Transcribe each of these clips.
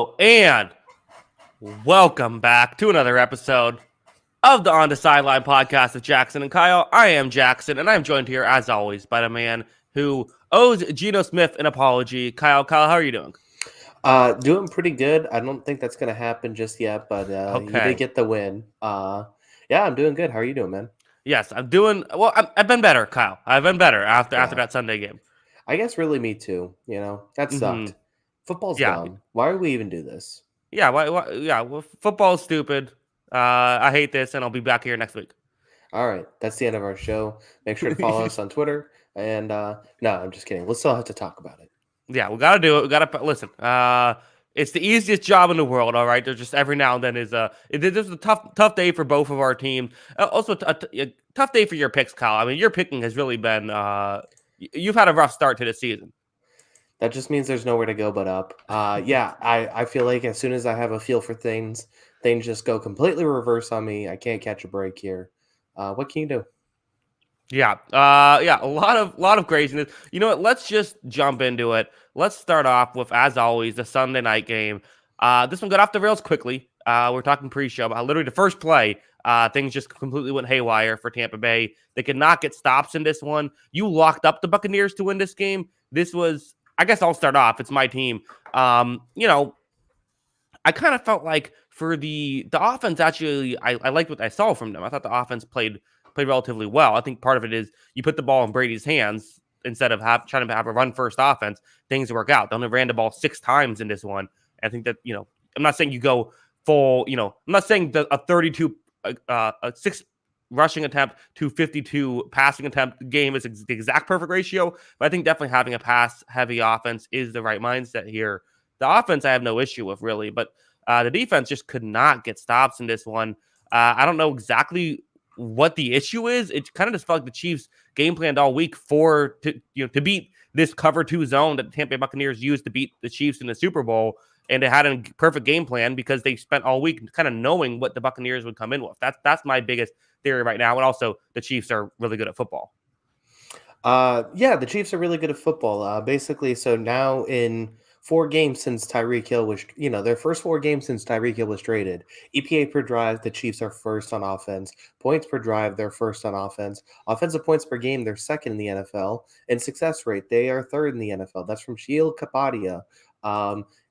Hello and welcome back to another episode of the On the Sideline podcast with Jackson and Kyle. I am Jackson, and I'm joined here, as always, by the man who owes Gino Smith an apology. Kyle, how are you doing? Doing pretty good. I don't think that's going to happen just yet, but you did Okay. get the win. Yeah, I'm doing good. How are you doing, man? Yes, I'm doing well. I've been better, Kyle. I've been better after Yeah, that Sunday game. I guess really me too. That hmm sucked. Football's Yeah, dumb. Why would we even do this? yeah, yeah. Well, football is stupid. I hate this, and I'll be back here next week. All right, that's the end of our show. Make sure to follow us on Twitter. And no, I'm just kidding. We'll still have to talk about it. Yeah, we gotta do it. We gotta listen. It's the easiest job in the world. All right, there's just every now and then is this is a tough day for both of our teams. Also, a tough day for your picks, Kyle. I mean, your picking has really been. You've had a rough start to the season. That just means there's nowhere to go but up. Yeah, I feel like as soon as I have a feel for things just go completely reverse on me. I can't catch a break here. What can you do? Yeah, a lot of craziness. You know what? Let's just jump into it. Let's start off with, as always, the Sunday night game. This one got off the rails quickly. We're talking pre-show. Literally, the first play, things just completely went haywire for Tampa Bay. They could not get stops in this one. You locked up the Buccaneers to win this game. This was, I guess, I'll start off. It's my team. I kind of felt like for the offense, actually, I liked what I saw from them. I thought the offense played relatively well. I think part of it is you put the ball in Brady's hands instead of trying to have a run first offense. Things work out. They only ran the ball 6 times in this one. I think that, I'm not saying you go full, I'm not saying that a 32, a 6 rushing attempt to 52 passing attempt game is the exact perfect ratio, but I think definitely having a pass heavy offense is the right mindset here. The offense I have no issue with, really, but the defense just could not get stops in this one. I don't know exactly what the issue is. It kind of just felt like the Chiefs game planned all week to beat this cover 2 zone that the Tampa Bay Buccaneers used to beat the Chiefs in the Super Bowl, and they had a perfect game plan because they spent all week kind of knowing what the Buccaneers would come in with. That's my biggest theory right now, and also the Chiefs are really good at football. Yeah, the Chiefs are really good at football. Basically, so now in 4 games since Tyreek Hill was, their first 4 games since Tyreek Hill was traded, EPA per drive, the Chiefs are first on offense. Points per drive, they're first on offense. Offensive points per game, they're second in the NFL. And success rate, they are third in the NFL. That's from Shield Kapadia.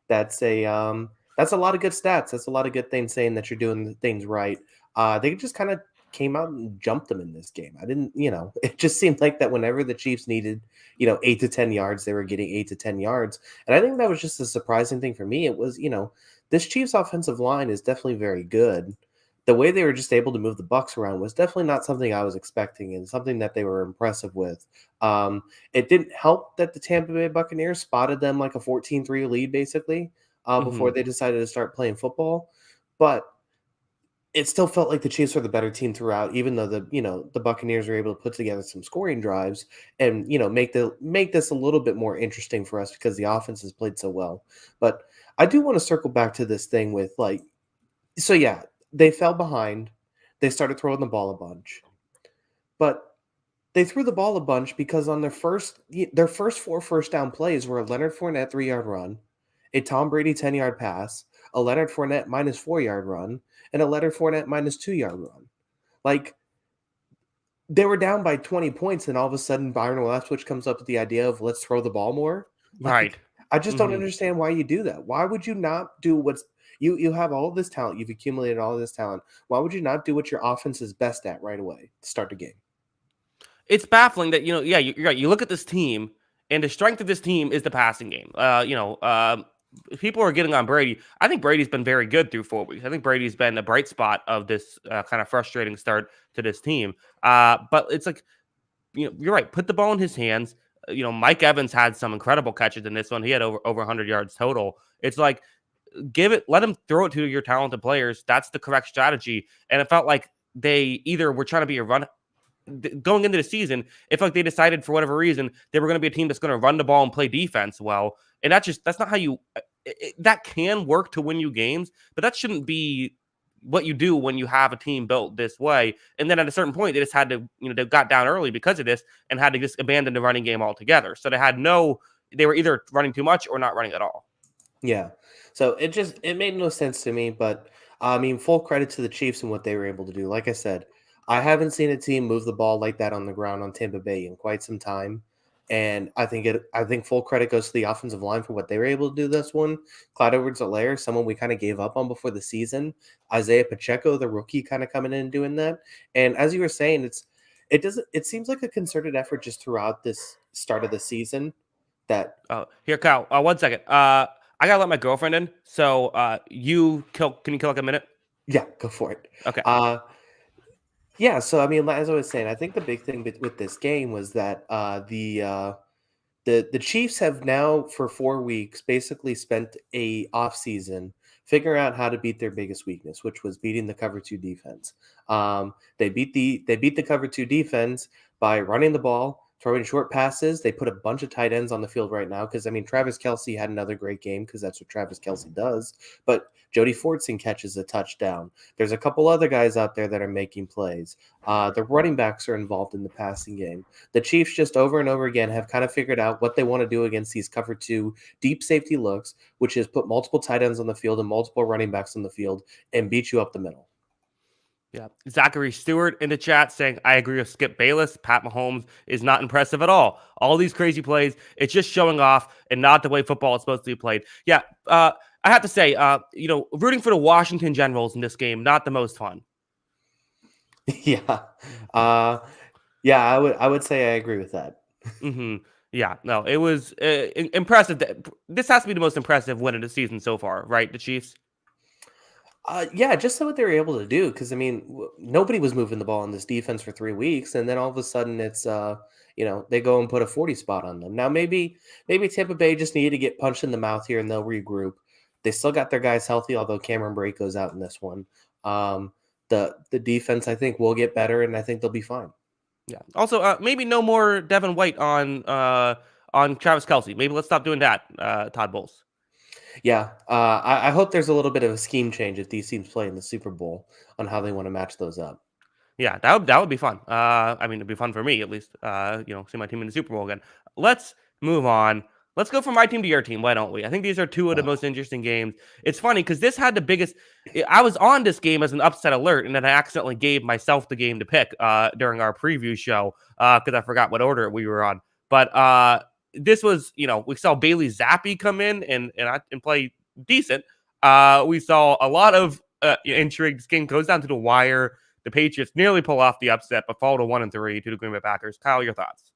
That's a lot of good stats. That's a lot of good things saying that you're doing things right. They just kind of came out and jumped them in this game. I didn't, it just seemed like that whenever the Chiefs needed, 8 to 10 yards, they were getting 8 to 10 yards. And I think that was just a surprising thing for me. It was, this Chiefs offensive line is definitely very good. The way they were just able to move the Bucs around was definitely not something I was expecting and something that they were impressive with. It didn't help that the Tampa Bay Buccaneers spotted them like a 14-3 lead basically before they decided to start playing football. But it still felt like the Chiefs were the better team throughout, even though the Buccaneers were able to put together some scoring drives and make this a little bit more interesting for us because the offense has played so well. But I do want to circle back to this thing with they fell behind, they started throwing the ball a bunch, but they threw the ball a bunch because on their first 4 first down plays were a Leonard Fournette 3-yard run, a Tom Brady 10-yard pass, a Leonard Fournette minus 4-yard run, and a Leonard Fournette minus 2-yard run. Like, they were down by 20 points, and all of a sudden Byron Leftwich comes up with the idea of let's throw the ball more. Right. I just don't understand why you do that. Why would you not do what's you have all this talent, you've accumulated all this talent. Why would you not do what your offense is best at right away to start the game? It's baffling that, you're right. You look at this team, and the strength of this team is the passing game. People are getting on Brady. I think Brady's been very good through 4 weeks. I think Brady's been a bright spot of this kind of frustrating start to this team. But it's like, you're right. Put the ball in his hands. Mike Evans had some incredible catches in this one. He had over 100 yards total. It's like, let him throw it to your talented players. That's the correct strategy. And it felt like they either were trying to be a run going into the season. It felt like they decided for whatever reason they were going to be a team that's going to run the ball and play defense well. And that's not how you. That can work to win you games, but that shouldn't be what you do when you have a team built this way. And then at a certain point, they just had to, they got down early because of this and had to just abandon the running game altogether. So they were either running too much or not running at all. Yeah. So it made no sense to me, but I mean, full credit to the Chiefs and what they were able to do. Like I said, I haven't seen a team move the ball like that on the ground on Tampa Bay in quite some time. And I think full credit goes to the offensive line for what they were able to do this one. Clyde Edwards-Helaire, someone we kind of gave up on before the season. Isaiah Pacheco, the rookie, kind of coming in and doing that. And as you were saying, it seems like a concerted effort just throughout this start of the season that Oh, here, Kyle. 1 second. I gotta let my girlfriend in. So, can you kill like a minute? yeah, go for it. Okay. Uh Yeah, so I mean, as I was saying, I think the big thing with this game was that the Chiefs have now for 4 weeks basically spent a off season figuring out how to beat their biggest weakness, which was beating the cover two defense. They beat the cover two defense by running the ball, throwing short passes. They put a bunch of tight ends on the field right now because I mean Travis Kelsey had another great game because that's what Travis Kelsey does. But Jody Fortson catches a touchdown. There's a couple other guys out there that are making plays. The running backs are involved in the passing game. The Chiefs just over and over again have kind of figured out what they want to do against these cover two deep safety looks, which is put multiple tight ends on the field and multiple running backs on the field and beat you up the middle. Yeah. Zachary Stewart in the chat saying, I agree with Skip Bayless. Pat Mahomes is not impressive at all. All these crazy plays, it's just showing off and not the way football is supposed to be played. Yeah. I have to say, rooting for the Washington Generals in this game, not the most fun. Yeah. Yeah, I would say I agree with that. Mm-hmm. Yeah, no, it was impressive. This has to be the most impressive win of the season so far, right? The Chiefs. Yeah, just so what they were able to do, because I mean, nobody was moving the ball in this defense for 3 weeks, and then all of a sudden it's they go and put a 40 spot on them. Now maybe Tampa Bay just needed to get punched in the mouth here, and they'll regroup. They still got their guys healthy, although Cameron Brate goes out in this one. Um, the defense I think will get better, and I think they'll be fine. Yeah. Also, maybe no more Devin White on Travis Kelsey. Maybe let's stop doing that, Todd Bowles. Yeah, I hope there's a little bit of a scheme change if these teams play in the Super Bowl on how they want to match those up. Yeah, that would be fun. I mean, it'd be fun for me at least. See my team in the Super Bowl again. Let's move on. Let's go from my team to your team. Why don't we? I think these are two of the most interesting games. It's funny because this had the biggest. I was on this game as an upset alert, and then I accidentally gave myself the game to pick during our preview show because I forgot what order we were on. But this was, we saw Bailey Zappi come in and play decent. We saw a lot of intrigue. This game goes down to the wire. The Patriots nearly pull off the upset, but fall to 1-3 to the Green Bay Packers. Kyle, your thoughts?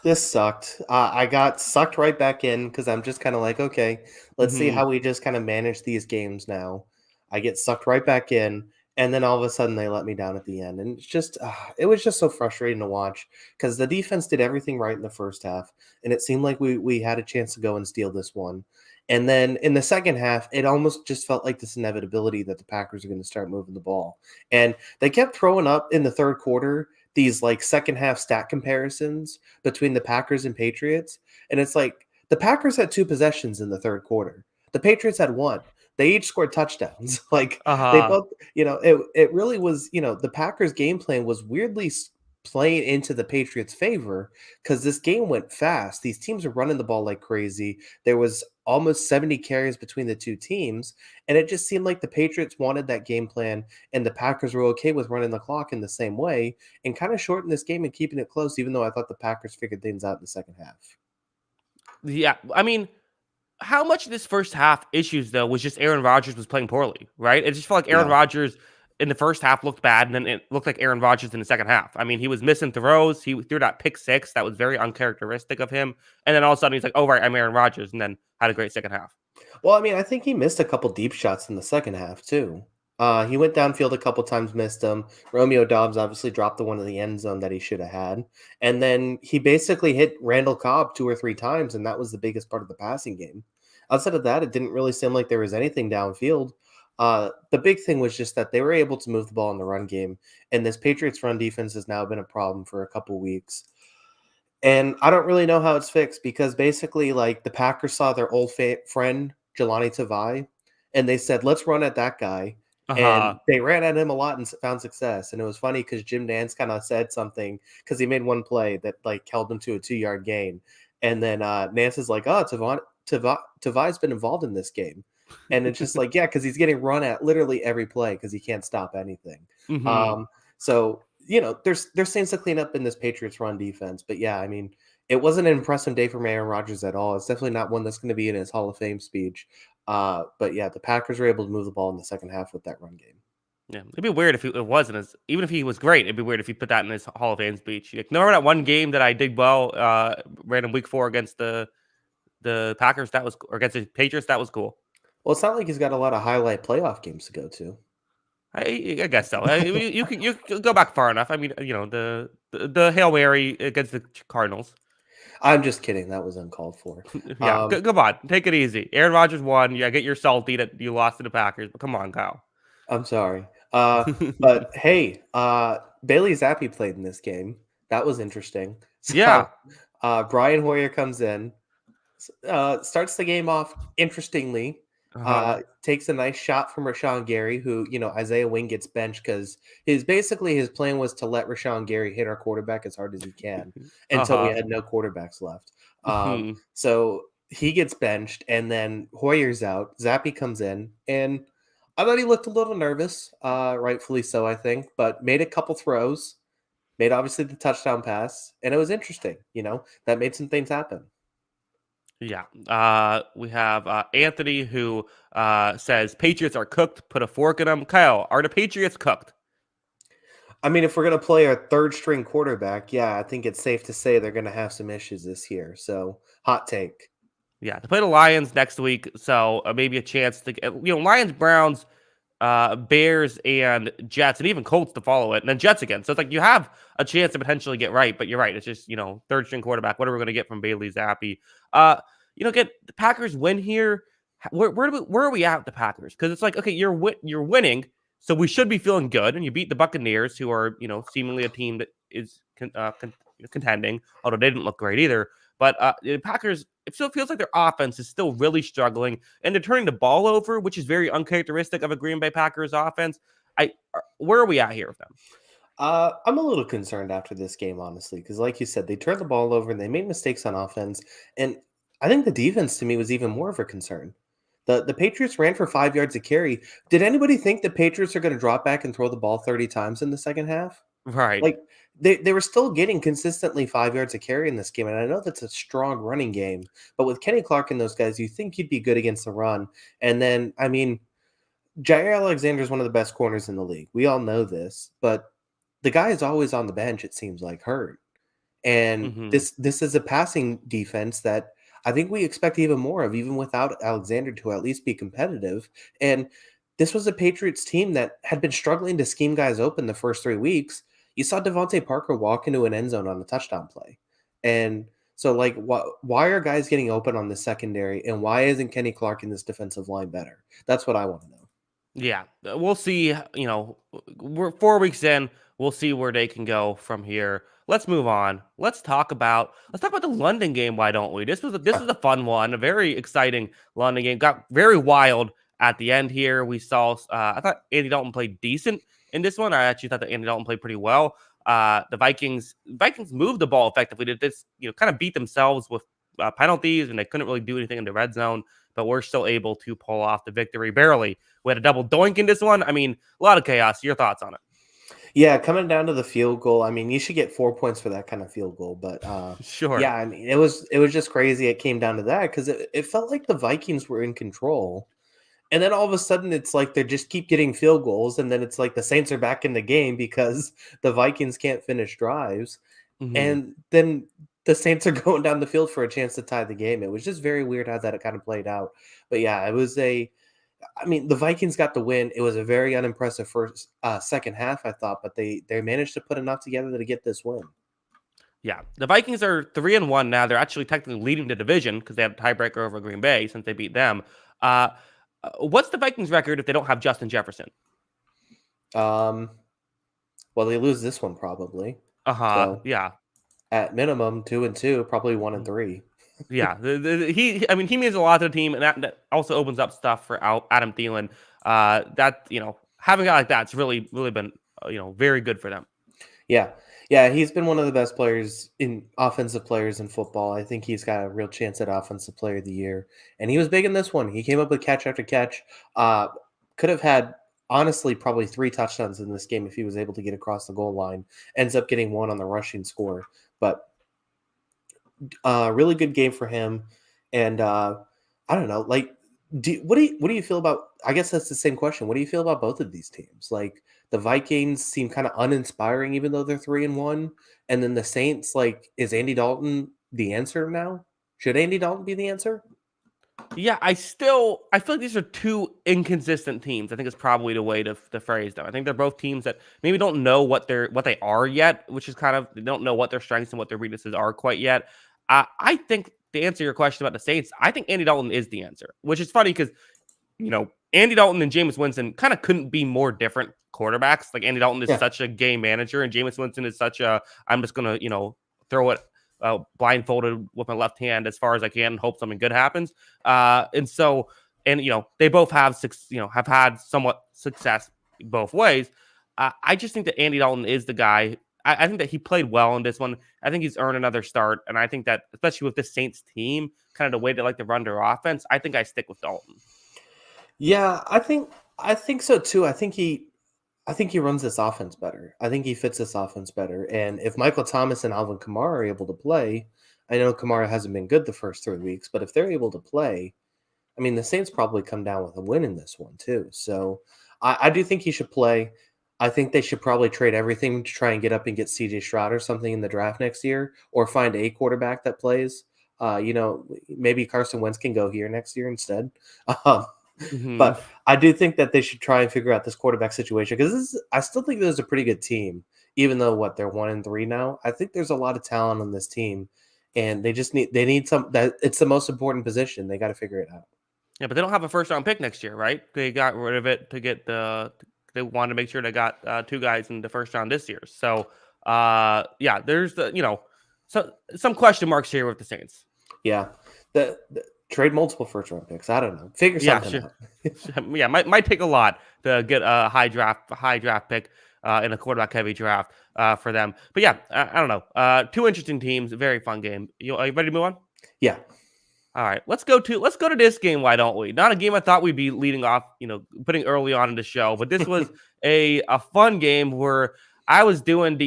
This sucked. I got sucked right back in because I'm just kind of like, okay, let's see how we just kind of manage these games now. I get sucked right back in, and then all of a sudden they let me down at the end, and it was just so frustrating to watch because the defense did everything right in the first half, and it seemed like we had a chance to go and steal this one. And then in the second half, it almost just felt like this inevitability that the Packers are going to start moving the ball. And they kept throwing up in the third quarter these like second half stat comparisons between the Packers and Patriots. And it's like the Packers had 2 possessions in the third quarter. The Patriots had 1. They each scored touchdowns. Like they both, it really was, the Packers game plan was weirdly playing into the Patriots' favor because this game went fast. These teams are running the ball like crazy. There was almost 70 carries between the two teams, and it just seemed like the Patriots wanted that game plan, and the Packers were okay with running the clock in the same way and kind of shorten this game and keeping it close, even though I thought the Packers figured things out in the second half. Yeah, I mean, how much of this first half issues though was just Aaron Rodgers was playing poorly, right? It just felt like Aaron Rodgers in the first half looked bad, and then it looked like Aaron Rodgers in the second half. I mean, he was missing throws. He threw that pick 6 that was very uncharacteristic of him, and then all of a sudden he's like, "Oh right, I'm Aaron Rodgers," and then had a great second half. Well, I mean, I think he missed a couple deep shots in the second half too. He went downfield a couple times, missed them. Romeo Dobbs obviously dropped the one in the end zone that he should have had. And then he basically hit Randall Cobb 2 or 3 times, and that was the biggest part of the passing game. Outside of that, it didn't really seem like there was anything downfield. The big thing was just that they were able to move the ball in the run game, and this Patriots run defense has now been a problem for a couple weeks. And I don't really know how it's fixed because basically, like, the Packers saw their old friend, Jelani Tavai, and they said, let's run at that guy. And they ran at him a lot and found success. And it was funny because Jim Nance kind of said something because he made one play that, like, held him to a 2-yard gain. And then Nance is like, oh, Tavai's been involved in this game. And it's just like, yeah, because he's getting run at literally every play because he can't stop anything. Mm-hmm. So, there's things to clean up in this Patriots run defense. But yeah, I mean, it wasn't an impressive day from Aaron Rodgers at all. It's definitely not one that's going to be in his Hall of Fame speech. But yeah, the Packers were able to move the ball in the second half with that run game. Yeah, it'd be weird if it wasn't as. Even if he was great, it'd be weird if he put that in his Hall of Fame speech. Like, remember that one game that I did well, ran in Week 4 against the Packers? That was, or against the Patriots. That was cool. Well, it's not like he's got a lot of highlight playoff games to go to. I guess so. You can go back far enough. I mean, the Hail Mary against the Cardinals. I'm just kidding. That was uncalled for. Yeah, come on, take it easy. Aaron Rodgers won. Yeah, get your salty that you lost to the Packers, but come on, Kyle. I'm sorry. But hey, Bailey Zappi played in this game. That was interesting. So, Yeah. Brian Hoyer comes in, starts the game off interestingly. Takes a nice shot from Rashawn Gary, who, Isaiah Wing gets benched because his plan was to let Rashawn Gary hit our quarterback as hard as he can until we had no quarterbacks left. So he gets benched, and then Hoyer's out. Zappi comes in, and I thought he looked a little nervous, rightfully so, I think, but made a couple throws, made obviously the touchdown pass, and it was interesting. That made some things happen. Yeah. We have Anthony who says Patriots are cooked. Put a fork in them. Kyle, are the Patriots cooked? I mean, if we're going to play our third string quarterback, yeah, I think it's safe to say they're going to have some issues this year. So, hot take. Yeah, to play the Lions next week, so maybe a chance to get, Lions, Browns, Bears, and Jets, and even Colts to follow it, and then Jets again. So it's like you have a chance to potentially get right, but you're right. It's just, third string quarterback. What are we going to get from Bailey Zappi? Get the Packers win here. Where are we at with the Packers? Because it's like, okay, you're winning, so we should be feeling good, and you beat the Buccaneers, who are seemingly a team that is contending, although they didn't look great either. But the Packers, it still feels like their offense is still really struggling, and they're turning the ball over, which is very uncharacteristic of a Green Bay Packers offense. Where are we at here with them? I'm a little concerned after this game, honestly, because like you said, they turned the ball over and they made mistakes on offense, and I think the defense to me was even more of a concern. The Patriots ran for 5 yards a carry. Did anybody think the Patriots are going to drop back and throw the ball 30 times in the second half? Right. Like they were still getting consistently 5 yards a carry in this game. And I know that's a strong running game, but with Kenny Clark and those guys, you think you'd be good against the run. And then, I mean, Jair Alexander is one of the best corners in the league. We all know this, but the guy is always on the bench, it seems like, hurt. And this is a passing defense that I think we expect even more of, even without Alexander, to at least be competitive. And this was a Patriots team that had been struggling to scheme guys open the first 3 weeks. You saw Devontae Parker walk into an end zone on a touchdown play. And so, like, why are guys getting open on the secondary, and why isn't Kenny Clark in this defensive line better? That's what I want to know. Yeah, we'll see. We're 4 weeks in. We'll see where they can go from here. Let's move on. Let's talk about the London game. Why don't we? This was a fun one, a very exciting London game. Got very wild at the end here. We saw. I thought Andy Dalton played decent in this one. I actually thought that Andy Dalton played pretty well. The Vikings moved the ball effectively. Did this, kind of beat themselves with penalties, and they couldn't really do anything in the red zone. But we're still able to pull off the victory barely. We had a double doink in this one. I mean, a lot of chaos. Your thoughts on it? Yeah, coming down to the field goal, I mean, you should get 4 points for that kind of field goal. But sure. Yeah, I mean, it was just crazy. It came down to that because it felt like the Vikings were in control. And then all of a sudden, it's like they just keep getting field goals. And then it's like the Saints are back in the game because the Vikings can't finish drives. And then the Saints are going down the field for a chance to tie the game. It was just very weird how that kind of played out. But yeah, the Vikings got the win. It was a very unimpressive second half, I thought, but they managed to put enough together to get this win. Yeah, the Vikings are 3-1 now. They're actually technically leading the division because they have a tiebreaker over Green Bay since they beat them. What's the Vikings record if they don't have Justin Jefferson? Well, they lose this one probably. So, yeah. At minimum, 2-2, probably 1-3. Yeah, he means a lot to the team, and that also opens up stuff for Adam Thielen. Having a guy like that's really, really been very good for them. Yeah. Yeah, he's been one of the best players in offensive players in football. I think he's got a real chance at offensive player of the year. And he was big in this one. He came up with catch after catch. Uh, could have had honestly probably 3 touchdowns in this game if he was able to get across the goal line. Ends up getting 1 on the rushing score. But really good game for him. And I don't know, like, what do you feel about? I guess that's the same question. What do you feel about both of these teams? Like the Vikings seem kind of uninspiring, even though they're 3-1, and then the Saints. Like, is Andy Dalton the answer now? Should Andy Dalton be the answer? Yeah, I feel like these are two inconsistent teams. I think it's probably the way to phrase them. I think they're both teams that maybe don't know what they are yet, which is kind of they don't know what their strengths and what their weaknesses are quite yet. I think to answer your question about the Saints, I think Andy Dalton is the answer, which is funny because Andy Dalton and Jameis Winston kind of couldn't be more different quarterbacks. Like Andy Dalton is Yeah. such a game manager, and Jameis Winston is such a I'm just gonna throw it blindfolded with my left hand as far as I can and hope something good happens. They both have have had somewhat success both ways. I just think that Andy Dalton is the guy. I think that he played well in this one. I think he's earned another start, and I think that especially with this Saints team, kind of the way they like to run their offense, I think I stick with Dalton. Yeah, I think so too. I think he runs this offense better. I think he fits this offense better. And if Michael Thomas and Alvin Kamara are able to play, I know Kamara hasn't been good the first 3 weeks, but if they're able to play, I mean, the Saints probably come down with a win in this one too. So I do think he should play. I think they should probably trade everything to try and get up and get CJ Stroud or something in the draft next year, or find a quarterback that plays. Maybe Carson Wentz can go here next year instead. Um, Mhm. but I do think that they should try and figure out this quarterback situation because I still think there's a pretty good team, even though they're 1-3 now. I think there's a lot of talent on this team, and they need some that it's the most important position. They got to figure it out. Yeah, but they don't have a first round pick next year, right? They got rid of it to get they wanted to make sure they got 2 guys in the first round this year. So, yeah, there's some question marks here with the Saints. Yeah, the trade multiple first round picks. I don't know. Figure Yeah, something sure. out. Yeah, might take a lot to get a high draft pick in a quarterback heavy draft for them. But yeah, I don't know. 2 interesting teams, very fun game. Are you ready to move on? Yeah, All right, let's go to this game. Why don't we? Not a game I thought we'd be leading off, putting early on in the show, but this was a fun game where I was doing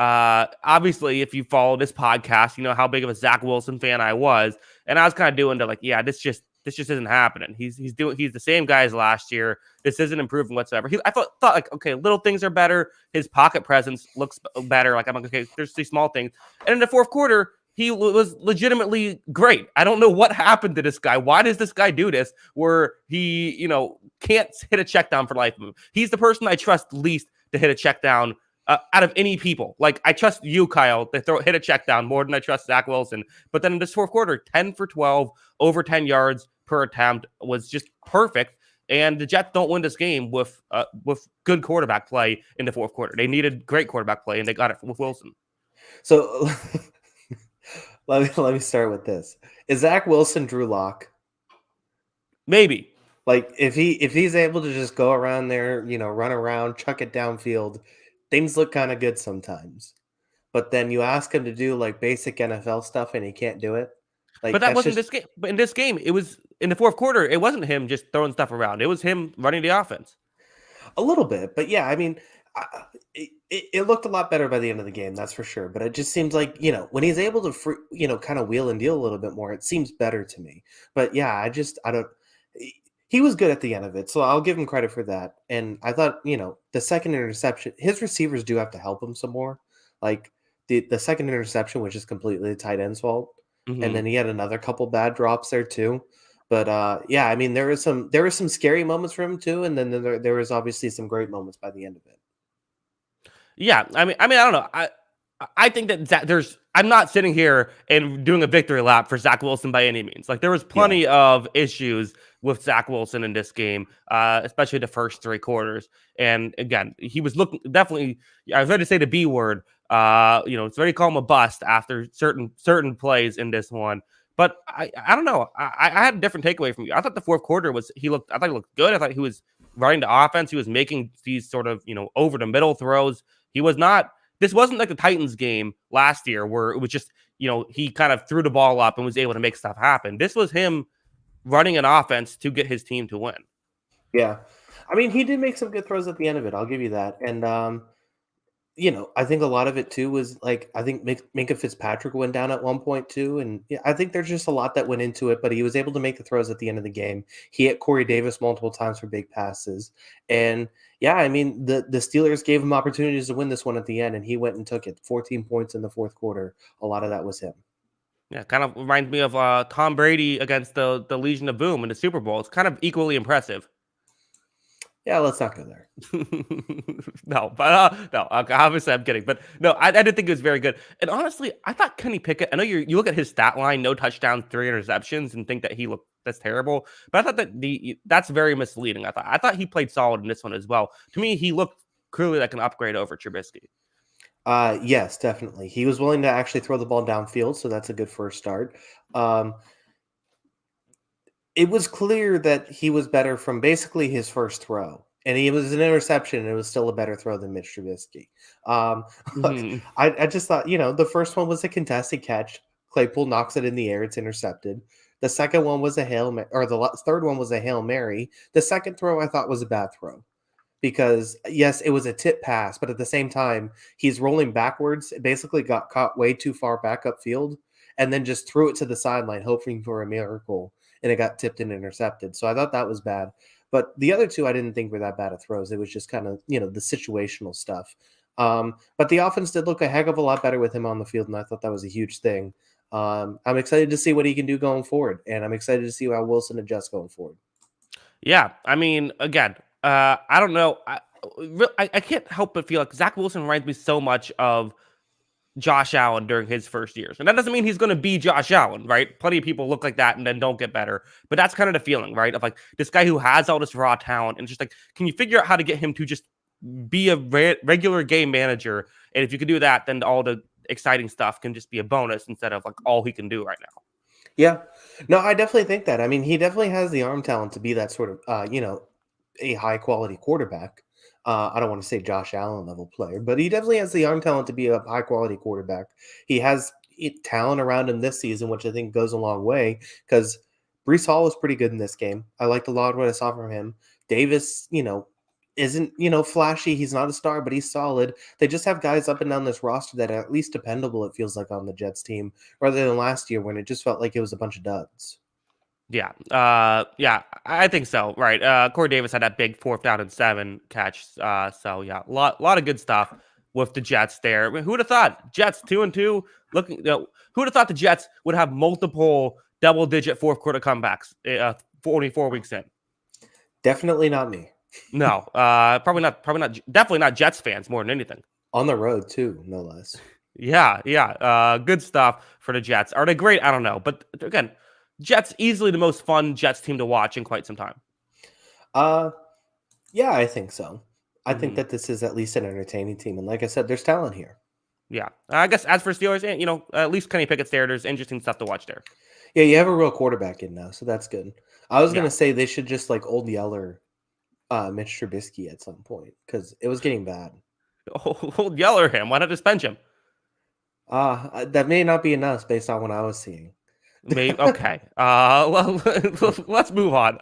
obviously if you follow this podcast, you know how big of a Zach Wilson fan I was, and I was kind of doing this just isn't happening. He's the same guy as last year. This isn't improving whatsoever. I thought like, okay, little things are better. His pocket presence looks better. Like I'm like, okay, there's these small things, and in the fourth quarter, he was legitimately great. I don't know what happened to this guy. Why does this guy do this where he, can't hit a check down for life move? He's the person I trust least to hit a check down out of any people. Like, I trust you, Kyle, to hit a check down more than I trust Zach Wilson. But then in this fourth quarter, 10 for 12, over 10 yards per attempt was just perfect. And the Jets don't win this game with good quarterback play in the fourth quarter. They needed great quarterback play, and they got it with Wilson. So let me start with this. Is Zach Wilson Drew Lock? Maybe. Like if he's able to just go around there, run around, chuck it downfield, things look kind of good sometimes. But then you ask him to do like basic NFL stuff and he can't do it. But Like that that's wasn't just this game. But in this game, it was in the fourth quarter. It wasn't him just throwing stuff around. It was him running the offense. a little bit. But yeah, I mean, it looked a lot better by the end of the game, that's for sure. But it just seems like, when he's able to, kind of wheel and deal a little bit more, it seems better to me. But yeah, I don't. He was good at the end of it, so I'll give him credit for that. And I thought, the second interception, his receivers do have to help him some more. Like the second interception, which is completely the tight end's fault, and Mm-hmm. then he had another couple bad drops there too. But yeah, I mean, there were some scary moments for him too, and then there was obviously some great moments by the end of it. Yeah, I mean, I don't know. I think that I'm not sitting here and doing a victory lap for Zach Wilson by any means. Like there was Yeah, plenty of issues with Zach Wilson in this game, especially the first 3 quarters. And again, he was looking definitely. I was ready to say the B word. It's ready to call him a bust after certain plays in this one. But I don't know. I had a different takeaway from you. I thought the fourth quarter I thought he looked good. I thought he was running the offense. He was making these sort of over the middle throws. He was not. This wasn't like the Titans game last year where it was just he kind of threw the ball up and was able to make stuff happen. This was him running an offense to get his team to win. Yeah. I mean, he did make some good throws at the end of it. I'll give you that. And I think a lot of it too was like I think Minka Fitzpatrick went down at one point too, and yeah, I think there's just a lot that went into it. But he was able to make the throws at the end of the game. He hit Corey Davis multiple times for big passes, and yeah, I mean the Steelers gave him opportunities to win this one at the end, and he went and took it. 14 points in the fourth quarter. A lot of that was him. Yeah, kind of reminds me of Tom Brady against the Legion of Boom in the Super Bowl. It's kind of equally impressive. Yeah, let's not go there. No, but no. Okay, obviously, I'm kidding. But no, I did think it was very good. And honestly, I thought Kenny Pickett. I know you look at his stat line: no touchdowns, 3 interceptions, and think that that's terrible. But I thought that that's very misleading. I thought he played solid in this one as well. To me, he looked clearly like an upgrade over Trubisky. Yes, definitely. He was willing to actually throw the ball downfield, so that's a good first start. It was clear that he was better from basically his first throw. And he was an interception, and it was still a better throw than Mitch Trubisky. Look, Mhm. I just thought, the first one was a contested catch. Claypool knocks it in the air. It's intercepted. The second one was a third one was a Hail Mary. The second throw I thought was a bad throw because, yes, it was a tip pass, but at the same time, he's rolling backwards. It basically got caught way too far back upfield and then just threw it to the sideline, hoping for a miracle, and it got tipped and intercepted. So I thought that was bad. But the other two I didn't think were that bad of throws. It was just kind of, the situational stuff. But the offense did look a heck of a lot better with him on the field, and I thought that was a huge thing. I'm excited to see what he can do going forward, and I'm excited to see how Wilson adjusts going forward. Yeah, I mean, again, I don't know. I can't help but feel like Zach Wilson reminds me so much of Josh Allen during his first years. And that doesn't mean he's going to be Josh Allen, right? Plenty of people look like that and then don't get better. But that's kind of the feeling, right? Of like this guy who has all this raw talent and just like, can you figure out how to get him to just be a regular game manager? And if you can do that, then all the exciting stuff can just be a bonus instead of like all he can do right now. Yeah. No, I definitely think that. I mean, he definitely has the arm talent to be that sort of, a high quality quarterback. I don't want to say Josh Allen level player, but he definitely has the arm talent to be a high quality quarterback. He has talent around him this season, which I think goes a long way because Brees Hall was pretty good in this game. I liked a lot of what I saw from him. Davis, isn't, flashy. He's not a star, but he's solid. They just have guys up and down this roster that are at least dependable, it feels like, on the Jets team, rather than last year when it just felt like it was a bunch of duds. Yeah. Yeah, I think so. Right. Corey Davis had that big 4th down and 7 catch. So yeah, lot of good stuff with the Jets there. I mean, who would have thought Jets 2-2 looking, who would have thought the Jets would have multiple double-digit fourth quarter comebacks 44 weeks in? Definitely not me. No, probably not, definitely not Jets fans more than anything. On the road too, no less. Yeah. Good stuff for the Jets. Are they great? I don't know. But again, Jets easily the most fun Jets team to watch in quite some time. Uh yeah, I think so. I think Mhm. that this is at least an entertaining team. And like I said, there's talent here. Yeah. I guess as for Steelers, at least Kenny Pickett's there. There's interesting stuff to watch there. Yeah, you have a real quarterback in now, so that's good. I was Yeah. gonna say they should just like old Yeller Mitch Trubisky at some point because it was getting bad. Hold Yeller him. Why not just bench him? That may not be enough based on what I was seeing. Maybe okay. Let's move on.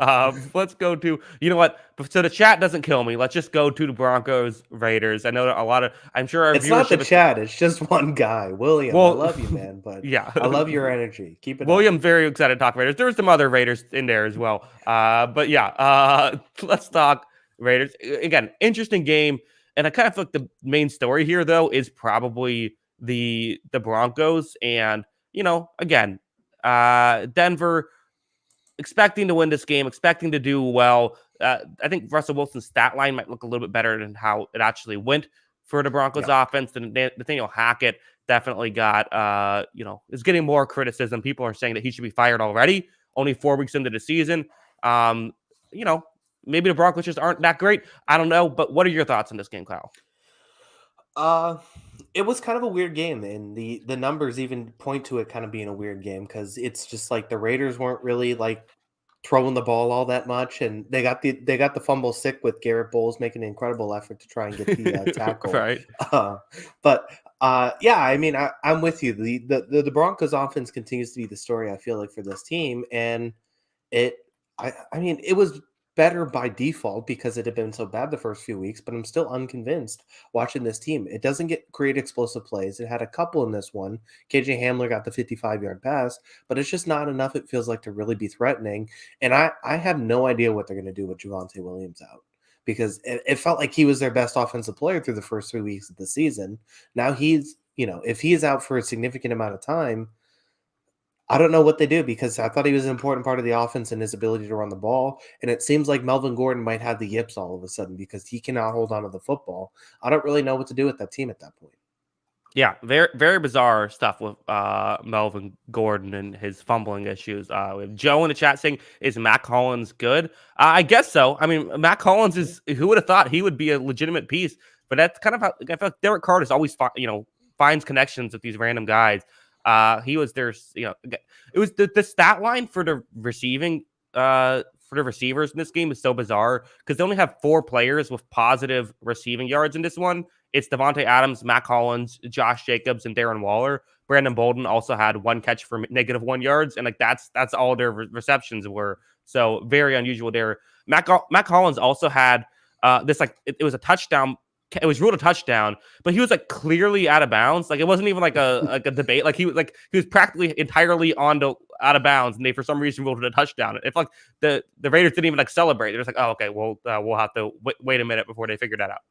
Let's go to what. So the chat doesn't kill me. Let's just go to the Broncos Raiders. I know that a lot of. I'm sure our It's not the viewership is. chat, it's just one guy. William, I Well, love you, man, but yeah. I love your energy. Keep it up. William very excited to talk Raiders. There's some other Raiders in there as well. But yeah. Let's talk Raiders again. Interesting game, and I kind of feel like the main story here though is probably the Broncos, and again. Denver expecting to win this game, expecting to do well. I think Russell Wilson's stat line might look a little bit better than how it actually went for the Broncos offense. And Nathaniel Hackett definitely got, is getting more criticism. People are saying that he should be fired already, only 4 weeks into the season. Maybe the Broncos just aren't that great. I don't know. But what are your thoughts on this game, Kyle? It was kind of a weird game, and the numbers even point to it kind of being a weird game because it's just like the Raiders weren't really like throwing the ball all that much, and they got the fumble sick with Garrett Bowles making an incredible effort to try and get the tackle. Right. But yeah, I mean, I'm with you. The Broncos offense continues to be the story, I feel like, for this team, and I mean, it was better by default because it had been so bad the first few weeks, but I'm still unconvinced watching this team. It doesn't get great explosive plays. It had a couple in this one. KJ Hamler got the 55-yard pass, but it's just not enough, it feels like, to really be threatening. And I have no idea what they're going to do with Javonte Williams out, because it felt like he was their best offensive player through the first 3 weeks of the season. Now he's, if he is out for a significant amount of time, I don't know what they do, because I thought he was an important part of the offense and his ability to run the ball. And it seems like Melvin Gordon might have the yips all of a sudden because he cannot hold on to the football. I don't really know what to do with that team at that point. Yeah, very very bizarre stuff with Melvin Gordon and his fumbling issues. We have Joe in the chat saying, "Is Matt Collins good?" I guess so. I mean, Matt Collins is. Who would have thought he would be a legitimate piece? But that's kind of how I feel like Derek Carr is always finds connections with these random guys. He was their it was the stat line for the receiving for the receivers in this game is so bizarre because they only have 4 players with positive receiving yards in this one. It's Devontae Adams, Matt Collins, Josh Jacobs, and Darren Waller. Brandon Bolden also had 1 catch for -1 yards, and like that's all their receptions were. So very unusual there. Matt Collins also had this it was a touchdown. It was ruled a touchdown, but he was like clearly out of bounds. Like it wasn't even like a debate. Like he was practically entirely out of bounds, and they for some reason ruled it a touchdown. If like the Raiders didn't even like celebrate, they're just like, oh okay, well we'll have to wait a minute before they figure that out.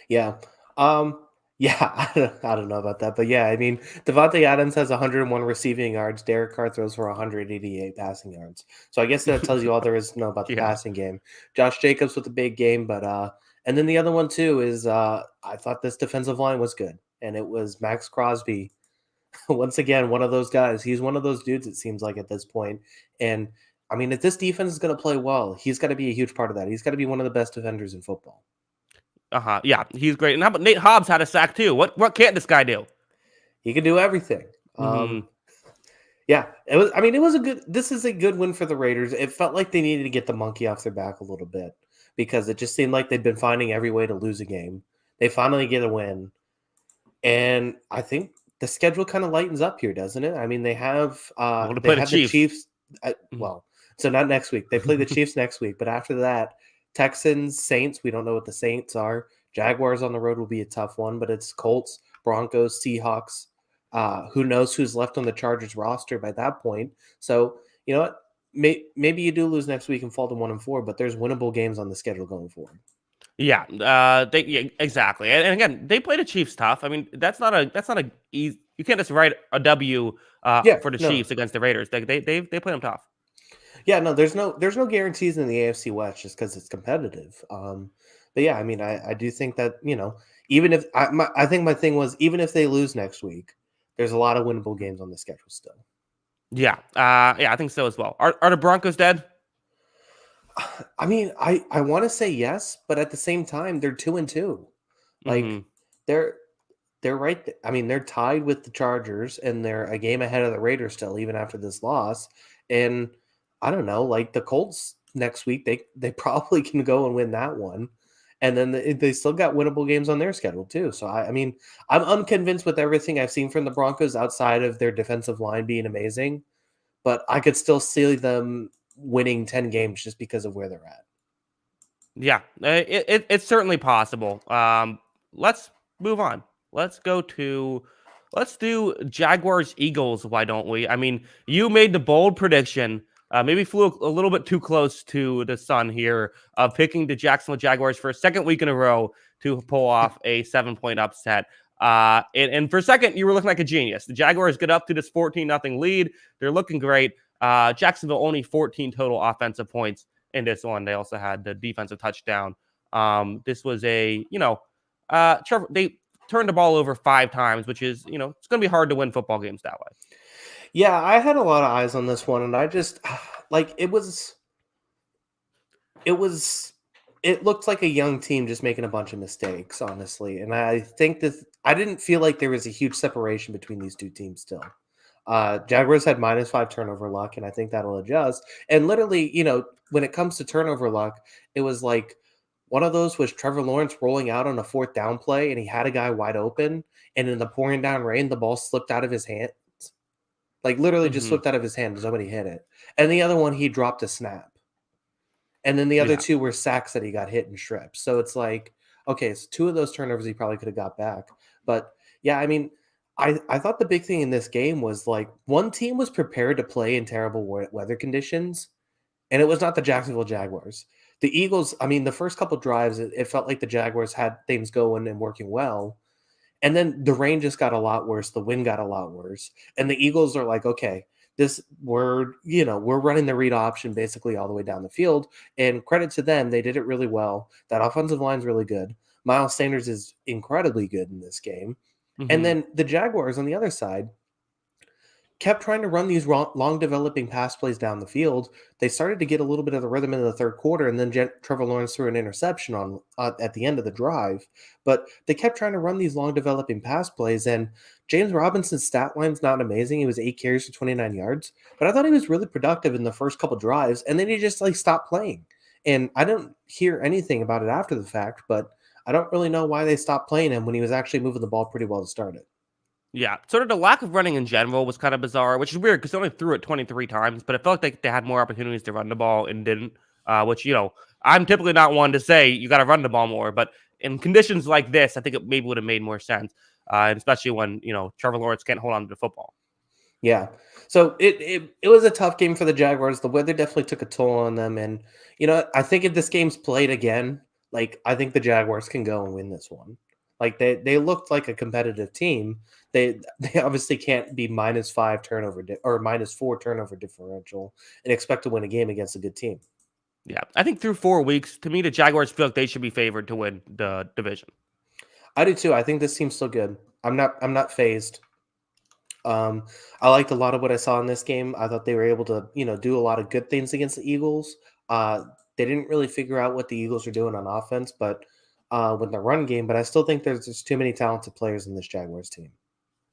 Yeah. Yeah, I don't know about that, but yeah, I mean, Devontae Adams has 101 receiving yards. Derek Carr throws for 188 passing yards. So I guess that tells you all there is to know about the passing game. Josh Jacobs with a big game, but and then the other one too is I thought this defensive line was good, and it was Max Crosby. Once again, one of those guys. He's one of those dudes, it seems like, at this point. And I mean, if this defense is going to play well, he's got to be a huge part of that. He's got to be one of the best defenders in football. Yeah, he's great. And how about Nate Hobbs had a sack too? What can't this guy do? He can do everything. Yeah, it was. I mean, it was a good. This is a good win for the Raiders. It felt like they needed to get the monkey off their back a little bit because it just seemed like they'd been finding every way to lose a game. They finally get a win, and I think the schedule kind of lightens up here, doesn't it? I mean, they have the Chiefs. Well, so not next week. They play the Chiefs next week, but after that, Texans, Saints. We don't know what the Saints are. Jaguars on the road will be a tough one, but it's Colts, Broncos, Seahawks. Who knows who's left on the Chargers roster by that point? So you know what? Maybe you do lose next week and fall to 1-4, but there's winnable games on the schedule going forward. Yeah, exactly. And again, they play the Chiefs tough. I mean, that's not a easy. You can't just write a W for the Chiefs against the Raiders. They play them tough. Yeah, no, there's no guarantees in the AFC West just because it's competitive. But yeah, I mean, I do think that even if I think my thing was even if they lose next week, there's a lot of winnable games on the schedule still. Yeah, I think so as well. Are the Broncos dead? I mean, I want to say yes, but at the same time, they're 2-2. Like they're right. I mean, they're tied with the Chargers, and they're a game ahead of the Raiders still, even after this loss. And I don't know, like the Colts next week, they probably can go and win that one. And then they still got winnable games on their schedule too. So I mean, I'm unconvinced with everything I've seen from the Broncos outside of their defensive line being amazing, but I could still see them winning 10 games just because of where they're at. Yeah, it's certainly possible. Let's move on. Let's do Jaguars Eagles. Why don't we? I mean, you made the bold prediction. Maybe flew a little bit too close to the sun here of picking the Jacksonville Jaguars for a second week in a row to pull off a 7-point upset. And for a second, you were looking like a genius. The Jaguars get up to this 14-0 lead. They're looking great. Jacksonville only 14 total offensive points in this one. They also had the defensive touchdown. This was they turned the ball over 5 times, which is, it's going to be hard to win football games that way. Yeah, I had a lot of eyes on this one, and I just like it looked like a young team just making a bunch of mistakes, honestly. And I think that I didn't feel like there was a huge separation between these two teams still. Jaguars had -5 turnover luck, and I think that'll adjust. And literally, when it comes to turnover luck, it was like one of those was Trevor Lawrence rolling out on a fourth down play, and he had a guy wide open, and in the pouring down rain, the ball slipped out of his hand. Like literally just Mhm. slipped out of his hand. Nobody hit it. And the other one, he dropped a snap. And then the other Yeah. two were sacks that he got hit and strips. So it's like, okay, so two of those turnovers he probably could have got back. But yeah, I mean, I thought the big thing in this game was like one team was prepared to play in terrible weather conditions, and it was not the Jacksonville Jaguars. The Eagles, I mean, the first couple drives, it felt like the Jaguars had things going and working well. And then the rain just got a lot worse. The wind got a lot worse. And the Eagles are like, okay, we're running the read option basically all the way down the field. And credit to them, they did it really well. That offensive line's really good. Miles Sanders is incredibly good in this game. And Mhm. then the Jaguars on the other side kept trying to run these long developing pass plays down the field. They started to get a little bit of the rhythm in the third quarter, and then Trevor Lawrence threw an interception on at the end of the drive. But they kept trying to run these long developing pass plays, and James Robinson's stat line's not amazing. He was 8 carries for 29 yards, but I thought he was really productive in the first couple drives, and then he just like stopped playing. And I don't hear anything about it after the fact, but I don't really know why they stopped playing him when he was actually moving the ball pretty well to start it. Yeah, sort of the lack of running in general was kind of bizarre, which is weird because they only threw it 23 times, but it felt like they had more opportunities to run the ball and didn't. Which I'm typically not one to say you got to run the ball more, but in conditions like this, I think it maybe would have made more sense, and especially when Trevor Lawrence can't hold on to the football. Yeah. So it was a tough game for the Jaguars. The weather definitely took a toll on them. And I think if this game's played again, like I think the Jaguars can go and win this one. Like they looked like a competitive team. They obviously can't be -5 turnover or -4 turnover differential and expect to win a game against a good team. Yeah, I think through 4 weeks, to me, the Jaguars feel like they should be favored to win the division. I do too. I think this team's still good. I'm not phased. Um, I liked a lot of what I saw in this game. I thought they were able to, do a lot of good things against the Eagles. They didn't really figure out what the Eagles are doing on offense, but with the run game. But I still think there's just too many talented players in this Jaguars team.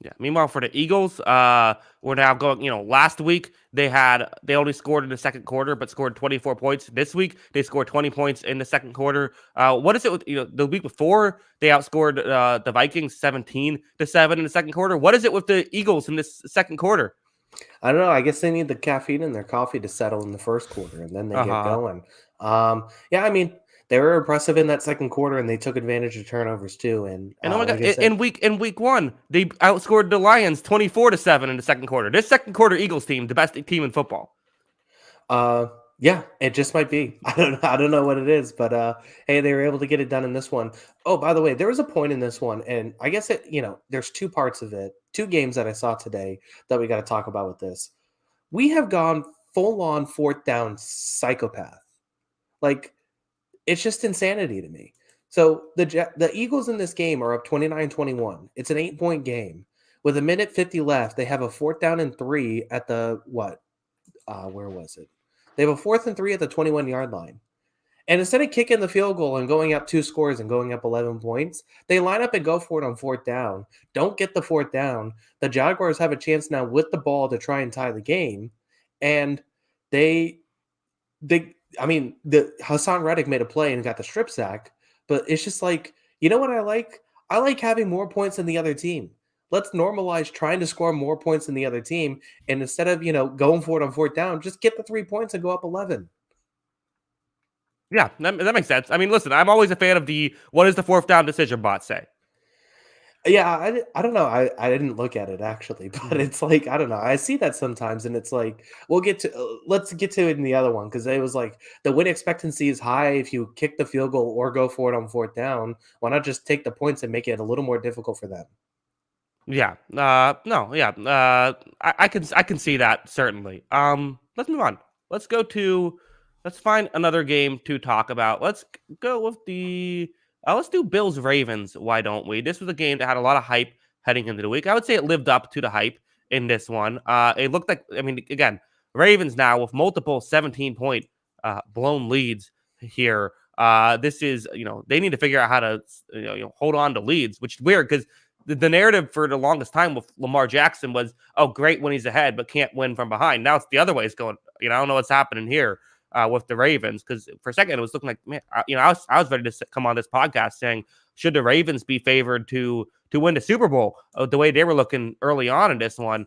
Yeah. Meanwhile, for the Eagles, we're now going. Last week they only scored in the second quarter, but scored 24 points. This week they scored 20 points in the second quarter. What is it with the week before they outscored the Vikings 17-7 in the second quarter? What is it with the Eagles in this second quarter? I don't know. I guess they need the caffeine in their coffee to settle in the first quarter, and then they Uh get huh. going. Yeah, I mean, they were impressive in that second quarter, and they took advantage of turnovers too. And And oh my god, like I said, in week one, they outscored the Lions 24-7 in the second quarter. This second quarter Eagles team, the best team in football. Uh, yeah, it just might be. I don't know what it is, but hey, they were able to get it done in this one. Oh, by the way, there was a point in this one, and I guess there's two parts of it, two games that I saw today that we got to talk about with this. We have gone full on fourth down psychopath. Like it's just insanity to me. So the Eagles in this game are up 29-21. It's an 8-point game. With a minute 50 left, they have a fourth down and 3 at the what? Where was it? They have a 4th and 3 at the 21-yard line. And instead of kicking the field goal and going up 2 scores and going up 11 points, they line up and go for it on fourth down. Don't get the fourth down. The Jaguars have a chance now with the ball to try and tie the game. And they I mean, the Hassan Reddick made a play and got the strip sack, but it's just like, you know what I like? I like having more points than the other team. Let's normalize trying to score more points than the other team. And instead of, going for it on fourth down, just get the 3 points and go up 11. Yeah, that makes sense. I mean, listen, I'm always a fan of the what does the fourth down decision bot say? Yeah, I don't know. I didn't look at it actually, but Mhm. it's like, I don't know. I see that sometimes, and it's like, let's get to it in the other one because it was like the win expectancy is high if you kick the field goal or go for it on fourth down. Why not just take the points and make it a little more difficult for them? Yeah. No. Yeah. I can see that certainly. Let's move on. Let's go to. Let's find another game to talk about. Go with the. Let's do Bills Ravens. Why don't we? This was a game that had a lot of hype heading into the week. I would say it lived up to the hype in this one. It looked like. I mean, again, Ravens now with multiple 17-point blown leads here. This is they need to figure out how to hold on to leads, which is weird because the narrative for the longest time with Lamar Jackson was, oh, great when he's ahead, but can't win from behind. Now it's the other way. It's going, I don't know what's happening here with the Ravens, because for a second it was looking like, man, I was ready to come on this podcast saying, should the Ravens be favored to win the Super Bowl? The way they were looking early on in this one,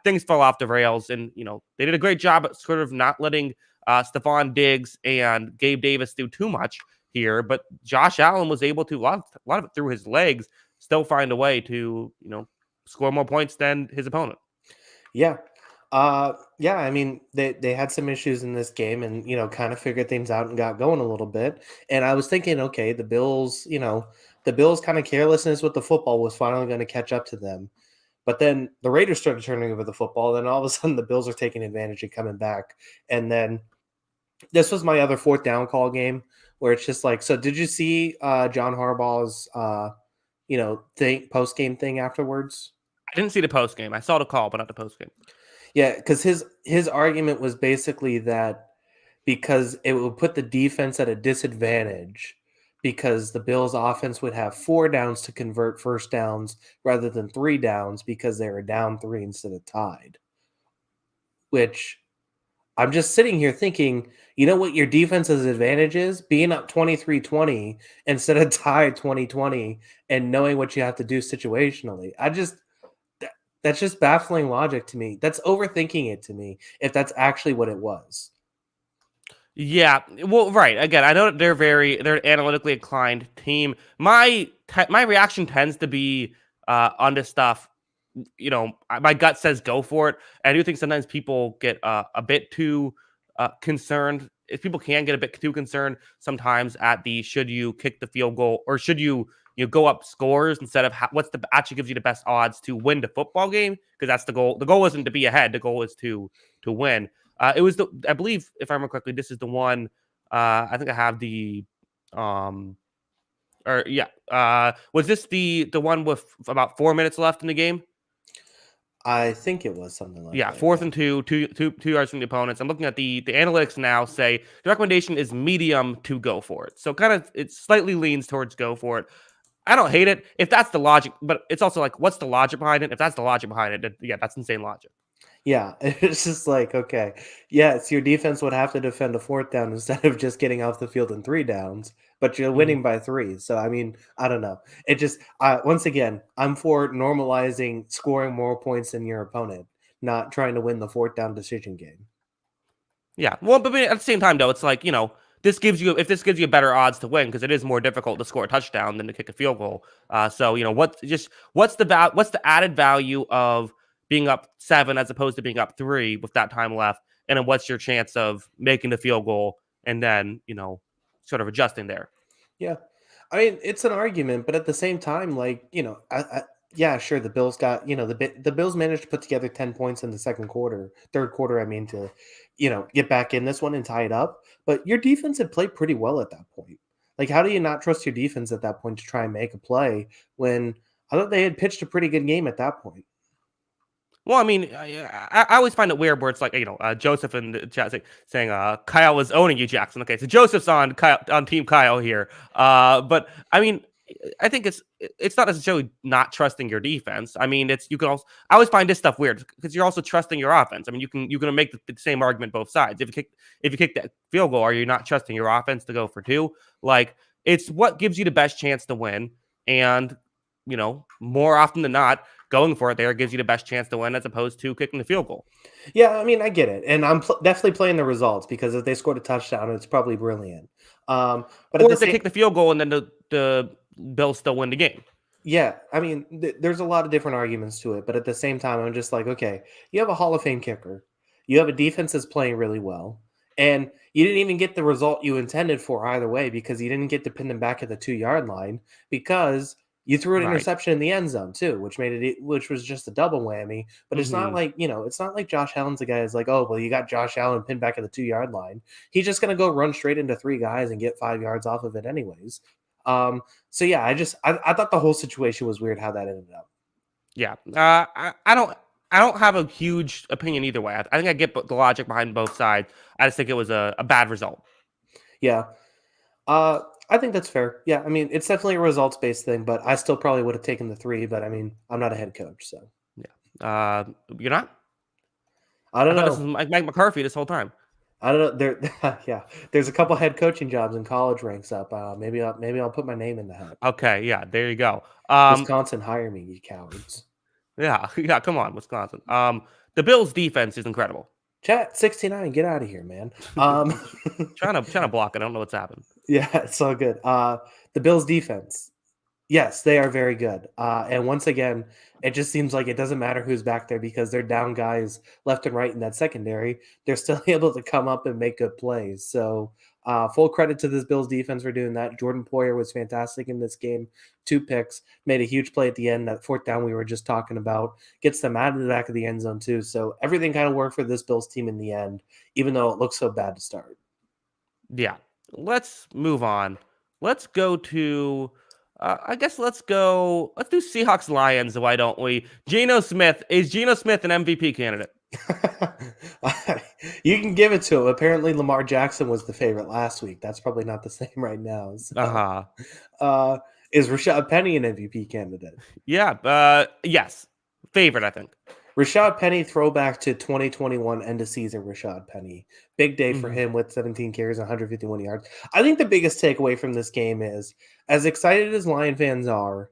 things fell off the rails, and they did a great job at sort of not letting Stephon Diggs and Gabe Davis do too much here, but Josh Allen was able to, a lot of it through his legs, still find a way to score more points than his opponent. Yeah. Yeah, I mean, they had some issues in this game and, kind of figured things out and got going a little bit. And I was thinking, okay, the Bills kind of carelessness with the football was finally going to catch up to them. But then the Raiders started turning over the football. Then all of a sudden the Bills are taking advantage and coming back. And then this was my other fourth down call game where it's just like, so did you see John Harbaugh's, post-game thing afterwards? I didn't see the post game. I saw the call, but not the post game. Yeah, because his argument was basically that because it would put the defense at a disadvantage because the Bills' offense would have 4 downs to convert first downs rather than 3 downs because they were down 3 instead of tied. Which I'm just sitting here thinking, you know what your defense's advantage is? Being up 23-20 instead of tied 20-20 and knowing what you have to do situationally. That's just baffling logic to me. That's overthinking it to me, if that's actually what it was. Yeah, well, right. Again, I know that they're analytically inclined team. My reaction tends to be on this stuff. My gut says go for it. I do think sometimes people get a bit too concerned. If people can get a bit too concerned sometimes at the should you kick the field goal or should you go up scores instead of what's the actually gives you the best odds to win the football game, because that's the goal. The goal isn't to be ahead. The goal is to win. It was I believe, if I remember correctly, this is the one. I think I have the was this the one with about 4 minutes left in the game? I think it was something like that. Yeah, 4th and 2 yards from the opponents. I'm looking at the analytics now. Say the recommendation is medium to go for it. So kind of it slightly leans towards go for it. I don't hate it if that's the logic, but it's also like, what's the logic behind it? If that's the logic behind it, then, yeah, that's insane logic. Yeah, it's just like, okay, yes, your defense would have to defend a 4th down instead of just getting off the field in 3 downs, but you're winning by 3. So, I mean, I don't know. It just, once again, I'm for normalizing scoring more points than your opponent, not trying to win the 4th down decision game. Yeah, well, but at the same time, though, it's like, this gives you better odds to win because it is more difficult to score a touchdown than to kick a field goal. So what's the added value of being up 7 as opposed to being up 3 with that time left, and then what's your chance of making the field goal and then sort of adjusting there? Yeah, I mean it's an argument, but at the same time, like yeah, sure, the Bills got the Bills managed to put together 10 points in the third quarter. I mean to get back in this one and tie it up. But your defense had played pretty well at that point. Like, how do you not trust your defense at that point to try and make a play when I thought they had pitched a pretty good game at that point? Well, I mean, I always find it weird where it's like, Joseph in the chat saying Kyle was owning you, Jackson. Okay, so Joseph's on Team Kyle here. But I mean, I think it's not necessarily not trusting your defense. I mean, you can also, I always find this stuff weird because you're also trusting your offense. I mean, you're gonna make the same argument both sides. If you kick that field goal, are you not trusting your offense to go for 2? Like, it's what gives you the best chance to win, and more often than not, going for it there gives you the best chance to win as opposed to kicking the field goal. Yeah, I mean, I get it, and I'm definitely playing the results because if they scored a touchdown, it's probably brilliant. But or if they kick the field goal and then the Bills still win the game. Yeah, I mean, there's a lot of different arguments to it, but at the same time, I'm just like, okay, you have a Hall of Fame kicker, you have a defense that's playing really well, and you didn't even get the result you intended for either way because you didn't get to pin them back at the 2-yard line because you threw an interception in the end zone too, which was just a double whammy. But it's not like, it's not like Josh Allen's the guy who's like, oh, well, you got Josh Allen pinned back at the 2-yard line. He's just going to go run straight into 3 guys and get 5 yards off of it anyways. So yeah, I thought the whole situation was weird how that ended up. Yeah. I don't have a huge opinion either way. I think I get the logic behind both sides. I just think it was a bad result. Yeah. I think that's fair. Yeah, I mean, it's definitely a results-based thing, but I still probably would have taken the 3, but I mean, I'm not a head coach, so. Yeah. You're not? I I don't thought this was know. Mike McCarthy this whole time. I don't know. There, yeah, there's a couple head coaching jobs in college ranks up. Maybe I'll put my name in the hat. Okay, yeah, there you go. Wisconsin, hire me, you cowards. Yeah, yeah, come on, Wisconsin. The Bills' defense is incredible. Chat 69, get out of here, man. Trying to block it. I don't know what's happened. Yeah, it's all good. The Bills' defense. Yes, they are very good. And once again, it just seems like it doesn't matter who's back there because they're down guys left and right in that secondary. They're still able to come up and make good plays. So, full credit to this Bills defense for doing that. Jordan Poyer was fantastic in this game. 2 picks, made a huge play at the end. That 4th down we were just talking about gets them out of the back of the end zone too. So everything kind of worked for this Bills team in the end, even though it looked so bad to start. Yeah, let's move on. Let's go to. I guess let's go. Let's do Seahawks Lions. Why don't we? Gino Smith, is Gino Smith an MVP candidate? You can give it to him. Apparently, Lamar Jackson was the favorite last week. That's probably not the same right now. So, is Rashad Penny an MVP candidate? Yeah. Yes. Favorite, I think. Rashad Penny, throwback to 2021 end of season Rashad Penny. Big day for him with 17 carries, 151 yards. I think the biggest takeaway from this game is, as excited as Lion fans are,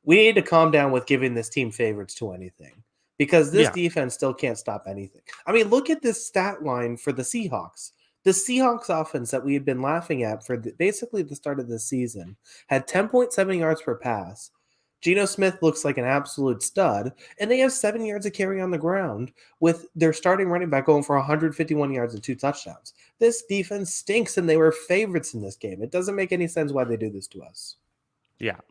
we need to calm down with giving this team favorites to anything because this defense still can't stop anything. I mean, look at this stat line for the Seahawks. The Seahawks offense that we had been laughing at for basically the start of the season had 10.7 yards per pass. Geno Smith looks like an absolute stud, and they have 7 yards of carry on the ground with their starting running back going for 151 yards and 2 touchdowns. This defense stinks, and they were favorites in this game. It doesn't make any sense why they do this to us. Yeah,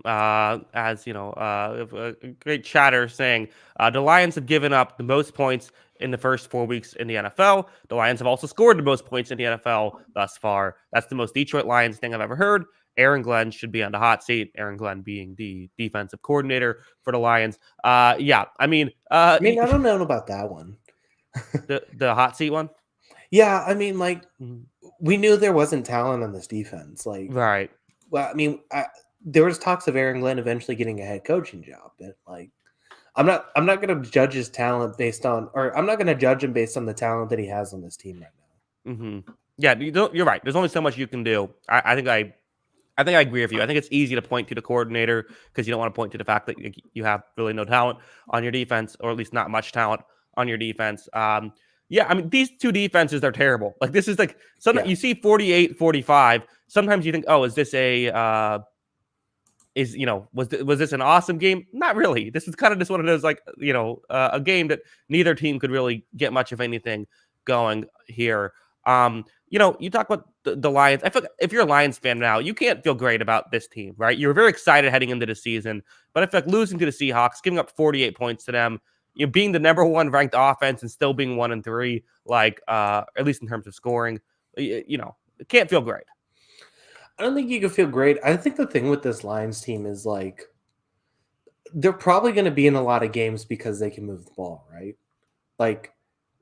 as you know, a great chatter saying the Lions have given up the most points in the first 4 weeks in the NFL. The Lions have also scored the most points in the NFL thus far. That's the most Detroit Lions thing I've ever heard. Aaron Glenn should be on the hot seat. Aaron Glenn being the defensive coordinator for the Lions. Yeah, I mean, I don't know about that one. the hot seat one. Yeah, I mean, like we knew there wasn't talent on this defense. Like, right. Well, I mean, there was talks of Aaron Glenn eventually getting a head coaching job, but like, I'm not going to judge his talent I'm not going to judge him based on the talent that he has on this team right now. Yeah, you're right. There's only so much you can do. I think I agree with you. I think it's easy to point to the coordinator because you don't want to point to the fact that you have really no talent on your defense, or at least not much talent on your defense. Yeah, I mean, these two defenses are terrible. Like, this is like, sometimes you see 48-45. Sometimes you think, oh, is this was this an awesome game? Not really. This is kind of just one of those, like, a game that neither team could really get much of anything going here. You talk about the Lions. I feel like if you're a Lions fan now, you can't feel great about this team, right? You were very excited heading into the season, but I feel like losing to the Seahawks, giving up 48 points to them, being the number 1 ranked offense and still being 1-3, like at least in terms of scoring, it can't feel great. I don't think you can feel great. I think the thing with this Lions team is, like, they're probably going to be in a lot of games because they can move the ball, right? Like,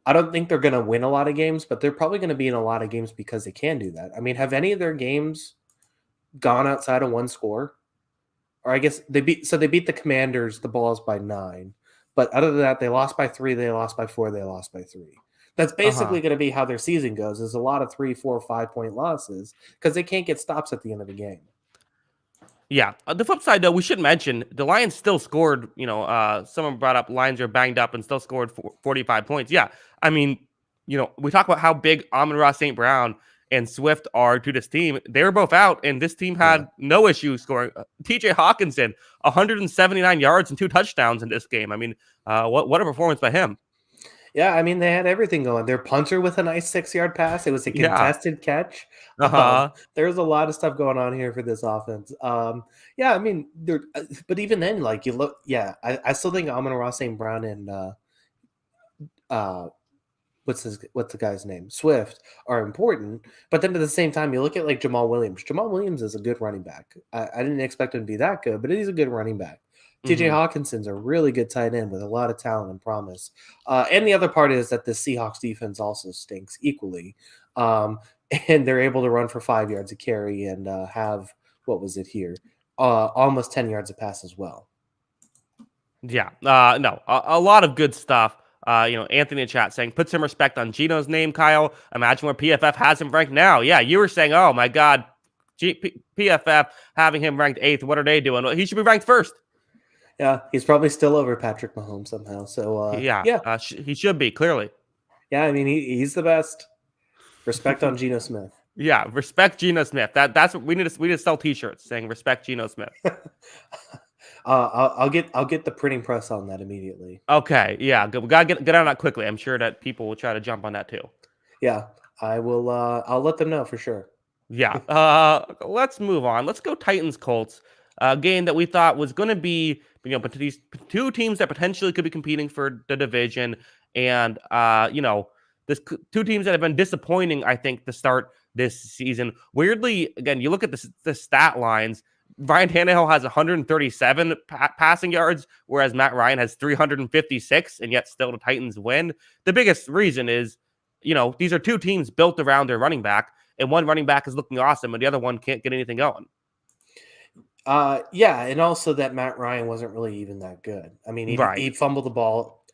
I don't think they're going to win a lot of games, but they're probably going to be in a lot of games because they can do that. I mean, have any of their games gone outside of 1 score? Or I guess they beat the Commanders, the Balls, by 9. But other than that, they lost by 3, they lost by 4, they lost by 3. That's basically going to be how their season goes. There's a lot of 3, 4, 5-point losses because they can't get stops at the end of the game. Yeah. The flip side, though, we should mention the Lions still scored. Someone brought up Lions are banged up and still scored 45 points. Yeah. I mean, we talk about how big Amon-Ra St. Brown and Swift are to this team. They were both out, and this team had no issue scoring. TJ Hawkinson, 179 yards and 2 touchdowns in this game. I mean, what a performance by him. Yeah, I mean, they had everything going. Their punter with a nice 6-yard pass. It was a contested catch. There's a lot of stuff going on here for this offense. Yeah, I mean, but even then, like, you look, I still think Amon-Ra St. Brown and what's the guy's name? Swift are important. But then at the same time, you look at, like, Jamal Williams. Jamal Williams is a good running back. I didn't expect him to be that good, but he's a good running back. TJ Hawkinson's a really good tight end with a lot of talent and promise. And the other part is that the Seahawks defense also stinks equally. and they're able to run for 5 yards a carry and have, what was it here? Almost 10 yards a pass as well. Yeah, no, a lot of good stuff. Anthony in chat saying, put some respect on Gino's name, Kyle. Imagine where PFF has him ranked now. Yeah, you were saying, oh my God, PFF having him ranked 8th. What are they doing? Well, he should be ranked 1st. Yeah, he's probably still over Patrick Mahomes somehow. So, he should be, clearly. Yeah, I mean, he's the best. Respect on Gino Smith. Yeah, respect Gino Smith. That's what we need to sell T-shirts saying respect Gino Smith. I'll get the printing press on that immediately. Okay, yeah, we gotta get on that quickly. I'm sure that people will try to jump on that too. Yeah, I will. I'll let them know for sure. Yeah. Let's move on. Let's go Titans Colts. A game that we thought was going to be, but these two teams that potentially could be competing for the division, and this two teams that have been disappointing. I think to start this season. Weirdly, again, you look at the stat lines. Ryan Tannehill has 137 passing yards, whereas Matt Ryan has 356, and yet still the Titans win. The biggest reason is, these are two teams built around their running back, and one running back is looking awesome, and the other one can't get anything going. Yeah, and also that Matt Ryan wasn't really even that good. I mean, he fumbled the ball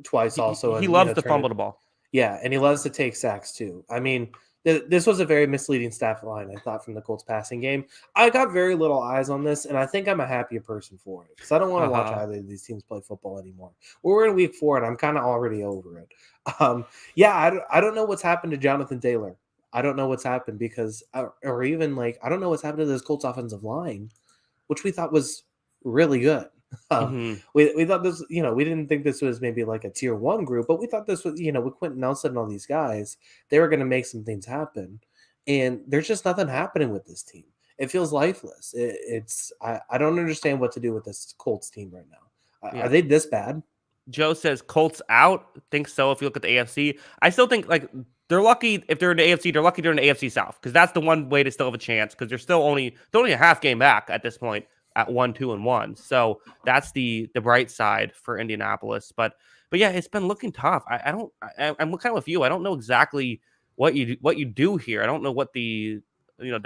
twice also. He loves to fumble the ball. Yeah, and he loves to take sacks too. I mean, this was a very misleading stat line, I thought, from the Colts passing game. I got very little eyes on this, and I think I'm a happier person for it because I don't want to watch either of these teams play football anymore. We're in week 4, and I'm kind of already over it. I don't know what's happened to Jonathan Taylor. I don't know what's happened because, or even I don't know what's happened to this Colts offensive line, which we thought was really good. We thought this, we didn't think this was maybe like a tier 1 group, but we thought this was, with Quentin Nelson and all these guys, they were going to make some things happen. And there's just nothing happening with this team. It feels lifeless. I don't understand what to do with this Colts team right now. Are they this bad? Joe says Colts out. Think so. If you look at the AFC, I still think they're lucky if they're in the AFC. They're lucky they're in the AFC South because that's the one way to still have a chance because they're only a half game back at this point at 1-2-1. So that's the bright side for Indianapolis. But yeah, it's been looking tough. I'm kind of with you. I don't know exactly what you do here. I don't know what the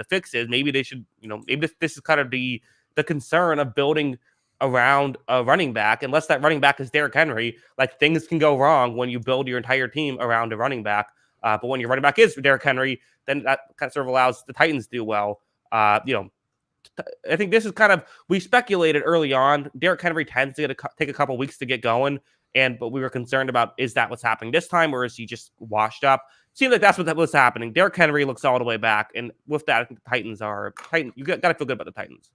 fix is. Maybe they should maybe this is kind of the concern of building around a running back. Unless that running back is Derrick Henry, things can go wrong when you build your entire team around a running back. But when your running back is Derrick Henry, then that kind of allows the Titans to do well. I think this is kind of, we speculated early on, Derrick Henry tends to take a couple weeks to get going, but we were concerned about, is that what's happening this time, or is he just washed up? Seems like that's what's happening. Derrick Henry looks all the way back, and with that, I think the Titans. You got to feel good about the Titans.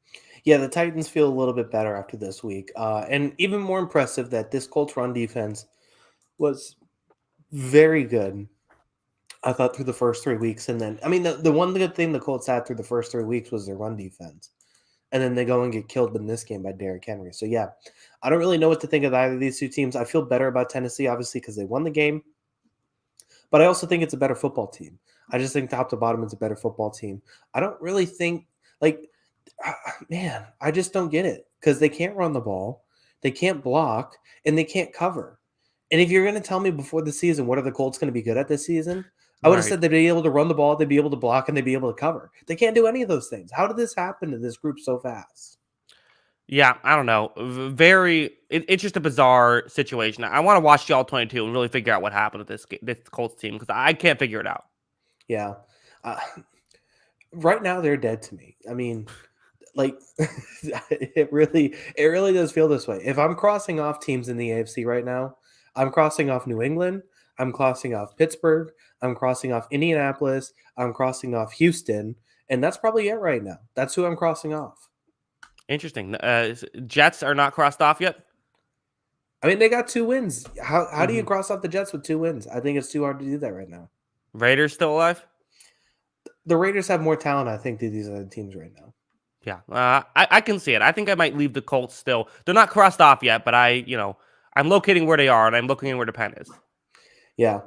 Yeah, the Titans feel a little bit better after this week, and even more impressive that this Colts run defense was very good. I thought through the first 3 weeks, and then the one good thing the Colts had through the first 3 weeks was their run defense, and then they go and get killed in this game by Derrick Henry. So yeah, I don't really know what to think of either of these two teams. I feel better about Tennessee, obviously, because they won the game, but I also think it's a better football team. I just think top to bottom it's a better football team. I don't really think I just don't get it because they can't run the ball, they can't block, and they can't cover. And if you're going to tell me before the season what are the Colts going to be good at this season, I would have said they'd be able to run the ball, they'd be able to block, and they'd be able to cover. They can't do any of those things. How did this happen to this group so fast? Yeah, I don't know. It's just a bizarre situation. I want to watch y'all 22 and really figure out what happened with this Colts team because I can't figure it out. Yeah. Right now, they're dead to me. I mean, it really does feel this way. If I'm crossing off teams in the AFC right now, I'm crossing off New England, I'm crossing off Pittsburgh, I'm crossing off Indianapolis, I'm crossing off Houston, and that's probably it right now. That's who I'm crossing off. Interesting. Jets are not crossed off yet? I mean, they got 2 wins. How do you cross off the Jets with 2 wins? I think it's too hard to do that right now. Raiders still alive? The Raiders have more talent, I think, than these other teams right now. Yeah, I can see it. I think I might leave the Colts still. They're not crossed off yet, but I'm locating where they are, and I'm looking at where the pen is. Yeah.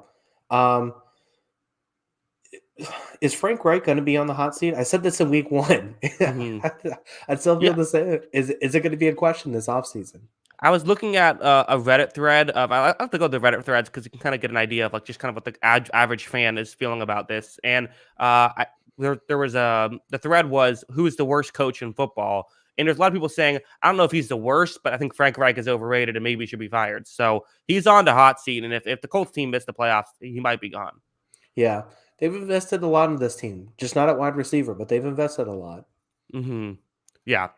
Is Frank Wright going to be on the hot seat? I said this in week 1. I still feel the same. Is it going to be a question this offseason? I was looking at a Reddit thread of I have to go to the Reddit threads because you can kind of get an idea of like just kind of what the average fan is feeling about this. And there was the thread was who's the worst coach in football, and there's a lot of people saying I don't know if he's the worst, but I think Frank Reich is overrated and maybe he should be fired. So he's on the hot seat, and if the Colts team missed the playoffs, he might be gone. Yeah, they've invested a lot in this team, just not at wide receiver, but they've invested a lot. Mm-hmm. Yeah.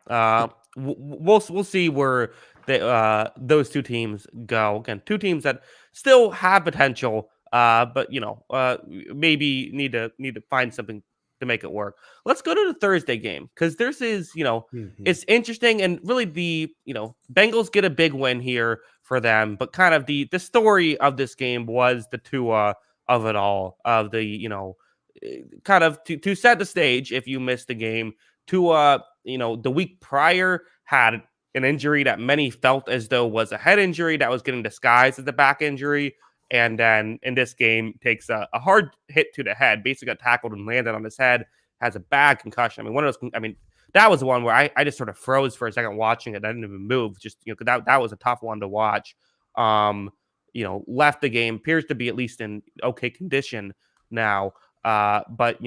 We'll see where those two teams go. Again, two teams that still have potential, but maybe need to find something to make it work. Let's go to the Thursday game because this is Mhm. it's interesting and really Bengals get a big win here for them, but kind of the story of this game was the Tua of it all of the kind of to set the stage if you missed the game. Tua, the week prior had an injury that many felt as though was a head injury that was getting disguised as a back injury. And then in this game takes a hard hit to the head, basically got tackled and landed on his head, has a bad concussion. I mean, that was the one where I just sort of froze for a second watching it. I didn't even move. Just, that was a tough one to watch. Left the game, appears to be at least in okay condition now. But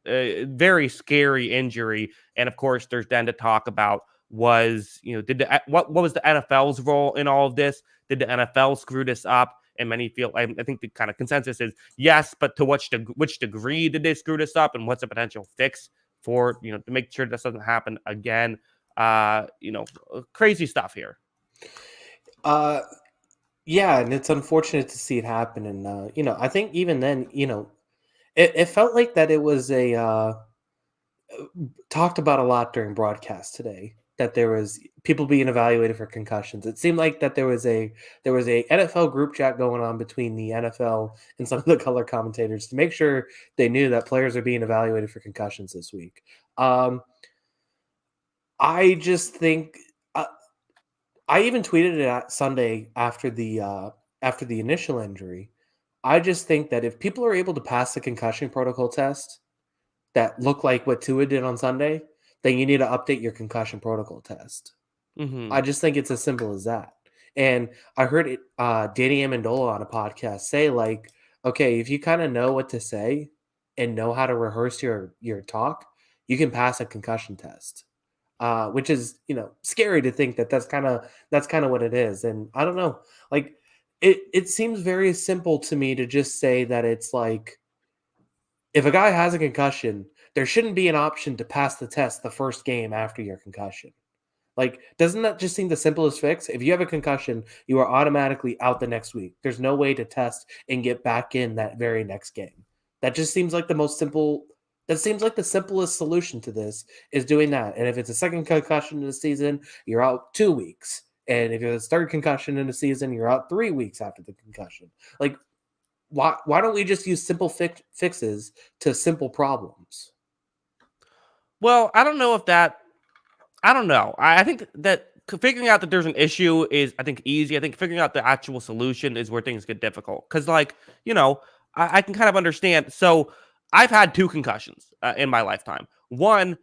very scary injury. And of course, there's then to talk about what was the NFL's role in all of this? Did the NFL screw this up? And many feel, I think the kind of consensus is yes, but to which degree did they screw this up, and what's the potential fix for to make sure this doesn't happen again? Crazy stuff here. Yeah, and it's unfortunate to see it happen. And I think even then, it felt like that it was talked about a lot during broadcast today, that there was people being evaluated for concussions. It seemed like that there was a NFL group chat going on between the NFL and some of the color commentators to make sure they knew that players are being evaluated for concussions this week. I just think I even tweeted it Sunday after the initial injury. I just think that if people are able to pass the concussion protocol test that look like what Tua did on Sunday, then you need to update your concussion protocol test. Mm-hmm. I just think it's as simple as that. And I heard it, Danny Amendola on a podcast say, like, okay, if you kind of know what to say and know how to rehearse your talk, you can pass a concussion test. Which is scary to think that that's kind of what it is. And I don't know, like it seems very simple to me to just say that it's like, if a guy has a concussion, there shouldn't be an option to pass the test the first game after your concussion. Like, doesn't that just seem the simplest fix? If you have a concussion, you are automatically out the next week. There's no way to test and get back in that very next game. That just seems like that seems like the simplest solution to this is doing that. And if it's a second concussion in the season, you're out 2 weeks. And if it's a third concussion in the season, you're out 3 weeks after the concussion. Like, why don't we just use simple fixes to simple problems? Well, I don't know if that. I don't know. I think that figuring out that there's an issue is, I think, easy. I think figuring out the actual solution is where things get difficult. Because, I can kind of understand. So, I've had 2 concussions in my lifetime. One,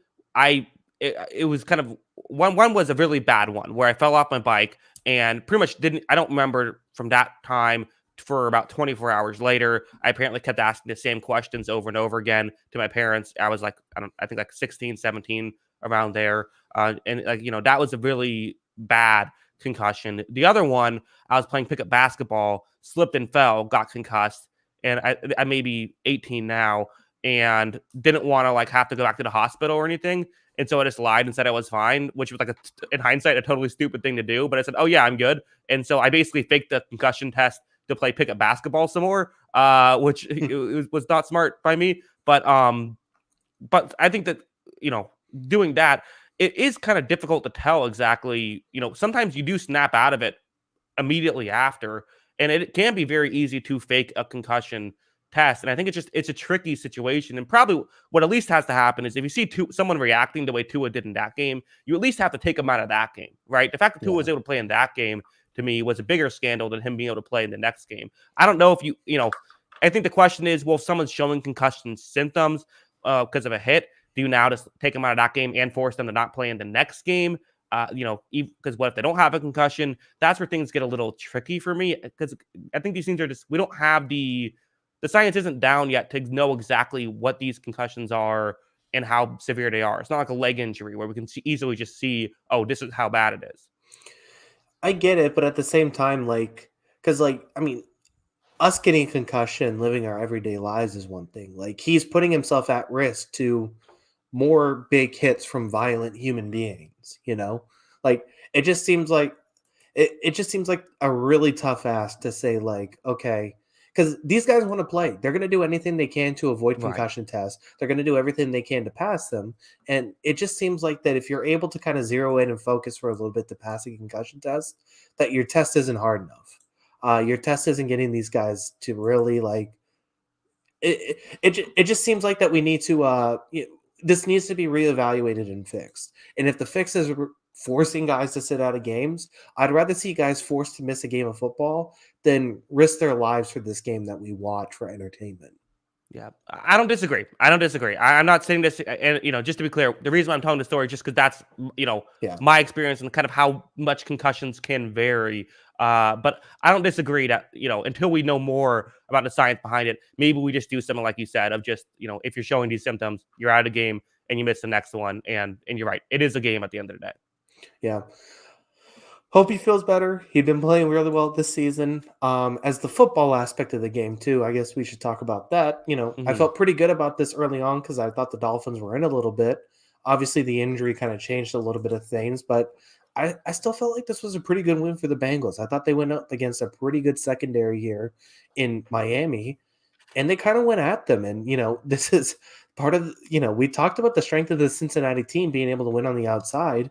it was kind of one was a really bad one where I fell off my bike and pretty much didn't. I don't remember from that time for about 24 hours later. I apparently kept asking the same questions over and over again to my parents. I was like, I think like 16, 17 around there. And that was a really bad concussion. The other one, I was playing pickup basketball, slipped and fell, got concussed. And I may be 18 now and didn't want to like have to go back to the hospital or anything. And so I just lied and said I was fine, which was like in hindsight, a totally stupid thing to do. But I said, oh yeah, I'm good. And so I basically faked the concussion test to play pickup basketball some more, which it was not smart by me. But I think that, doing that, it is kind of difficult to tell exactly, sometimes you do snap out of it immediately after, and it can be very easy to fake a concussion test. And I think it's a tricky situation. And probably what at least has to happen is if you see someone reacting the way Tua did in that game, you at least have to take him out of that game, right? The fact that Tua was able to play in that game to me was a bigger scandal than him being able to play in the next game. I don't know if I think the question is, well, if someone's showing concussion symptoms because of a hit, do you now just take them out of that game and force them to not play in the next game? Because what if they don't have a concussion? That's where things get a little tricky for me, because I think these things are just, we don't have the science isn't down yet to know exactly what these concussions are and how severe they are. It's not like a leg injury where we can easily just see, oh, this is how bad it is. I get it, but at the same time, because I mean, us getting a concussion, living our everyday lives is one thing. Like, he's putting himself at risk to more big hits from violent human beings, Like, it just seems like it just seems like a really tough ask to say, like, okay, because these guys want to play. They're going to do anything they can to avoid Right. concussion tests. They're going to do everything they can to pass them. And it just seems like that if you're able to kind of zero in and focus for a little bit to pass a concussion test, that your test isn't hard enough. Your test isn't getting these guys to really it just seems like that we need to this needs to be reevaluated and fixed. And if the fix is forcing guys to sit out of games, I'd rather see guys forced to miss a game of football than risk their lives for this game that we watch for entertainment. Yeah, I don't disagree. I'm not saying this, and just to be clear, the reason why I'm telling the story is just because that's Yeah. my experience and kind of how much concussions can vary. But I don't disagree that until we know more about the science behind it, maybe we just do something like you said of just if you're showing these symptoms, you're out of the game and you miss the next one, and you're right, it is a game at the end of the day. Yeah. Hope he feels better. He'd been playing really well this season. As the football aspect of the game, too, I guess we should talk about that. I Hmm. felt pretty good about this early on because I thought the Dolphins were in a little bit. Obviously, the injury kind of changed a little bit of things, but I still felt like this was a pretty good win for the Bengals. I thought they went up against a pretty good secondary here in Miami, and they kind of went at them. And, this is part of, we talked about the strength of the Cincinnati team being able to win on the outside.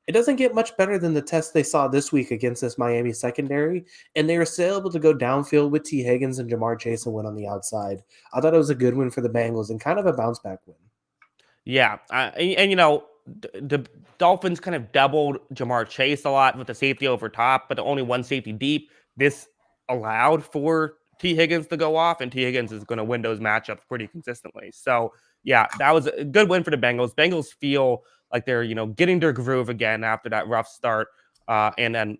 It doesn't get much better than the test they saw this week against this Miami secondary, and they were still able to go downfield with T. Higgins and Jamar Chase and win on the outside. I thought it was a good win for the Bengals and kind of a bounce back win. Yeah, the Dolphins kind of doubled Jamar Chase a lot with the safety over top, but only one safety deep. This allowed for T. Higgins to go off, and T. Higgins is going to win those matchups pretty consistently. So, yeah, that was a good win for the Bengals. Bengals feel like they're getting their groove again after that rough start, and then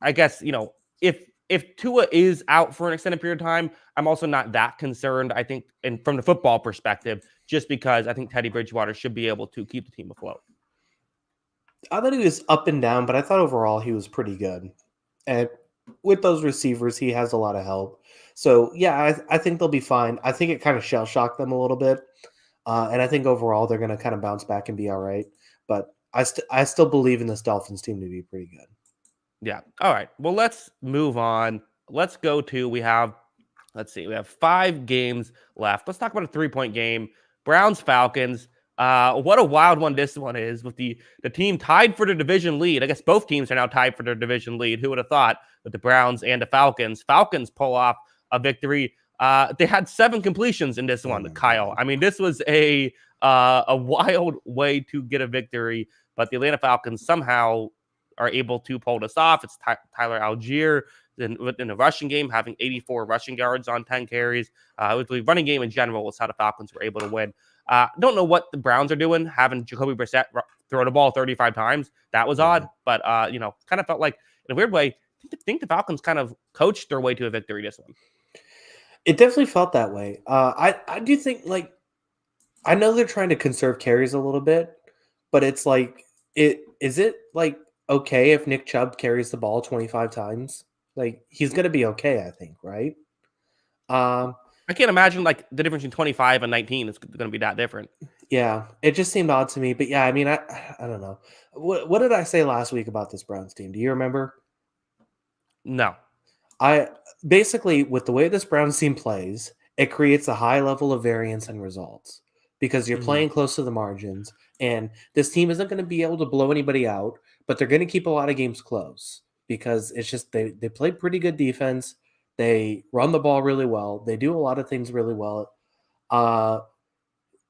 I guess if Tua is out for an extended period of time, I'm also not that concerned. I think, and from the football perspective, just because I think Teddy Bridgewater should be able to keep the team afloat. I thought he was up and down, but I thought overall he was pretty good. And with those receivers, he has a lot of help. So, yeah, I think they'll be fine. I think it kind of shell shocked them a little bit. And I think overall they're going to kind of bounce back and be all right. But I still believe in this Dolphins team to be pretty good. Yeah. All right. Well, let's move on. Let's go to let's see, we have 5 games left. Let's talk about a 3-point game. Browns Falcons. What a wild one this one is, with the team tied for the division lead. I guess both teams are now tied for their division lead. Who would have thought, with the Browns and the Falcons? Falcons pull off a victory. They had 7 completions in this Oh one, my Kyle. God. I mean, this was a wild way to get a victory, but the Atlanta Falcons somehow are able to pull this off. It's Tyler Algier in the rushing game, having 84 rushing yards on 10 carries. With the running game in general was how the Falcons were able to win. Don't know what the Browns are doing, having Jacoby Brissett throw the ball 35 times. That was odd, but kind of felt like, in a weird way, I think the Falcons kind of coached their way to a victory this one. It definitely felt that way. I do think, I know they're trying to conserve carries a little bit, but it's like, is it okay if Nick Chubb carries the ball 25 times? Like, he's going to be okay, I think, right? Um, I can't imagine the difference between 25 and 19 is going to be that different. yeah, it just seemed odd to me, but yeah, I mean, I don't know. What did I say last week about this Browns team? Do you remember? No. I basically, with the way this Browns team plays, it creates a high level of variance in results because you're Mhm. playing close to the margins, and this team isn't going to be able to blow anybody out, but they're going to keep a lot of games close because it's just they play pretty good defense. They run the ball really well. They do a lot of things really well. Uh,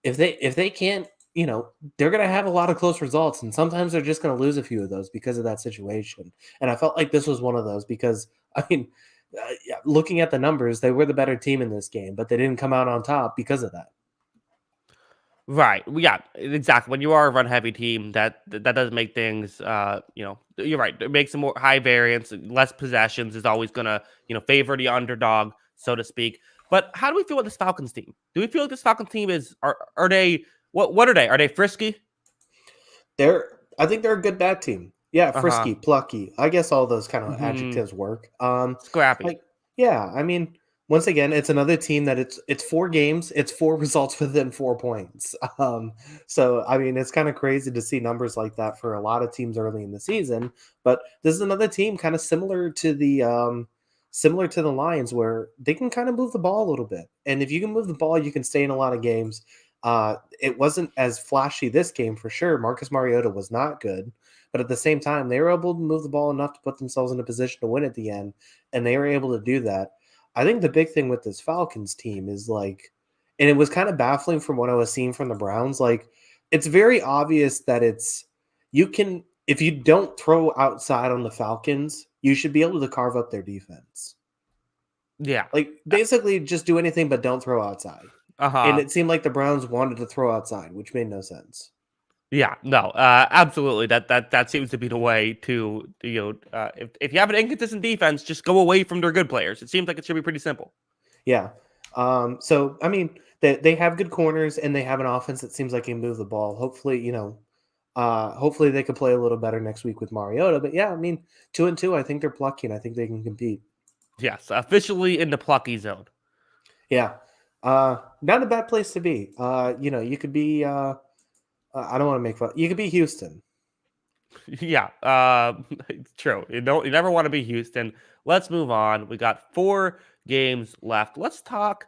if they can't, they're going to have a lot of close results, and sometimes they're just going to lose a few of those because of that situation. And I felt like this was one of those because, I mean, yeah, looking at the numbers, they were the better team in this game, but they didn't come out on top because of that. Right. Well, yeah, exactly. When you are a run heavy team, that does make things you're right. It makes them more high variance, less possessions is always gonna, favor the underdog, so to speak. But how do we feel with this Falcons team? Do we feel like this Falcons team are they what are they? Are they frisky? I think they're a good bad team. Yeah, Uh-huh. frisky, plucky. I guess all those kind of Hmm. adjectives work. Scrappy. Like yeah, I mean, once again, it's another team that it's 4 games, it's 4 results within 4 points. So I mean, it's kind of crazy to see numbers like that for a lot of teams early in the season. But this is another team kind of similar to the Lions, where they can kind of move the ball a little bit. And if you can move the ball, you can stay in a lot of games. It wasn't as flashy this game for sure. Marcus Mariota was not good, but at the same time, they were able to move the ball enough to put themselves in a position to win at the end, and they were able to do that. I think the big thing with this Falcons team is like, and it was kind of baffling from what I was seeing from the Browns. Like, it's very obvious that you can, if you don't throw outside on the Falcons, you should be able to carve up their defense. Yeah. Like, basically, just do anything but don't throw outside. And Uh-huh. it seemed like the Browns wanted to throw outside, which made no sense. Yeah, no, absolutely. That seems to be the way to if you have an inconsistent defense, just go away from their good players. It seems like it should be pretty simple. Yeah. So I mean, they have good corners and they have an offense that seems like can move the ball. Hopefully, hopefully they can play a little better next week with Mariota. But yeah, I mean, 2-2, I think they're plucky and I think they can compete. Yes, officially in the plucky zone. Yeah. Not a bad place to be. You could be I don't want to make fun. You could be Houston. Yeah, it's true. You never want to be Houston. Let's move on. We got 4 games left. Let's talk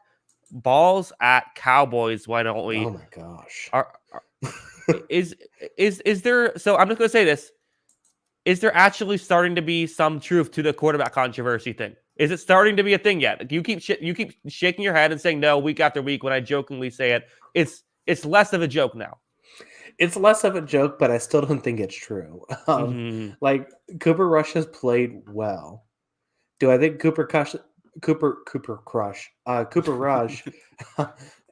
balls at Cowboys. Why don't Oh we? my gosh. Are is is there? So I'm just gonna say this. Is there actually starting to be some truth to the quarterback controversy thing? Is it starting to be a thing yet? You keep shaking your head and saying no week after week when I jokingly say it. It's less of a joke now. It's less of a joke, but I still don't think it's true. Hmm. Like Cooper Rush has played well. Do I think Cooper Rush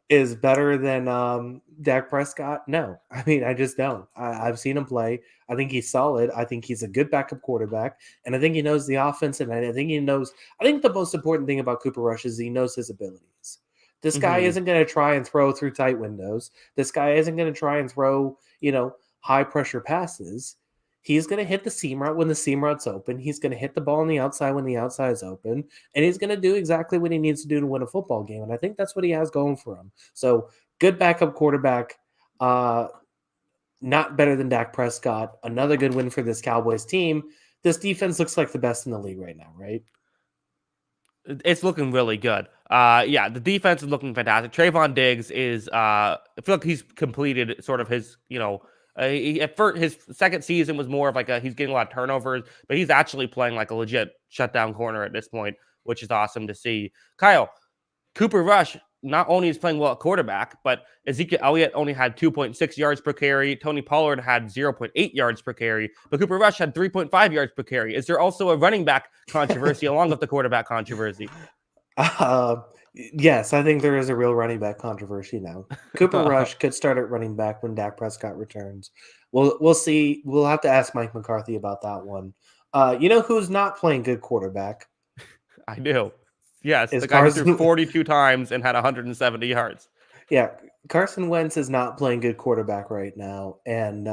is better than Dak Prescott? No, I mean I just don't. I've seen him play. I think he's solid. I think he's a good backup quarterback, and I think he knows the offense. And I think he knows. I think the most important thing about Cooper Rush is he knows his abilities. This guy Hmm. isn't going to try and throw through tight windows. This guy isn't going to try and throw high pressure passes. He's going to hit the seam route when the seam route's open. He's going to hit the ball on the outside when the outside is open. And he's going to do exactly what he needs to do to win a football game. And I think that's what he has going for him. So good backup quarterback, uh, not better than Dak Prescott. Another good win for this Cowboys team. This defense looks like the best in the league right now, right? It's looking really good. Yeah, the defense is looking fantastic. Trayvon Diggs is I feel like he's completed sort of his, at first his second season was more of like he's getting a lot of turnovers, but he's actually playing like a legit shutdown corner at this point, which is awesome to see. Kyle, Cooper Rush not only is playing well at quarterback, but Ezekiel Elliott only had 2.6 yards per carry. Tony Pollard had 0.8 yards per carry, but Cooper Rush had 3.5 yards per carry. Is there also a running back controversy along with the quarterback controversy? Uh, yes, I think there is a real running back controversy now. Cooper Rush could start at running back when Dak Prescott returns. We'll see. We'll have to ask Mike McCarthy about that one. You know who's not playing good quarterback I do. Yes, is the guy who threw Carson. 42 times and had 170 yards. Yeah, Carson Wentz is not playing good quarterback right now, and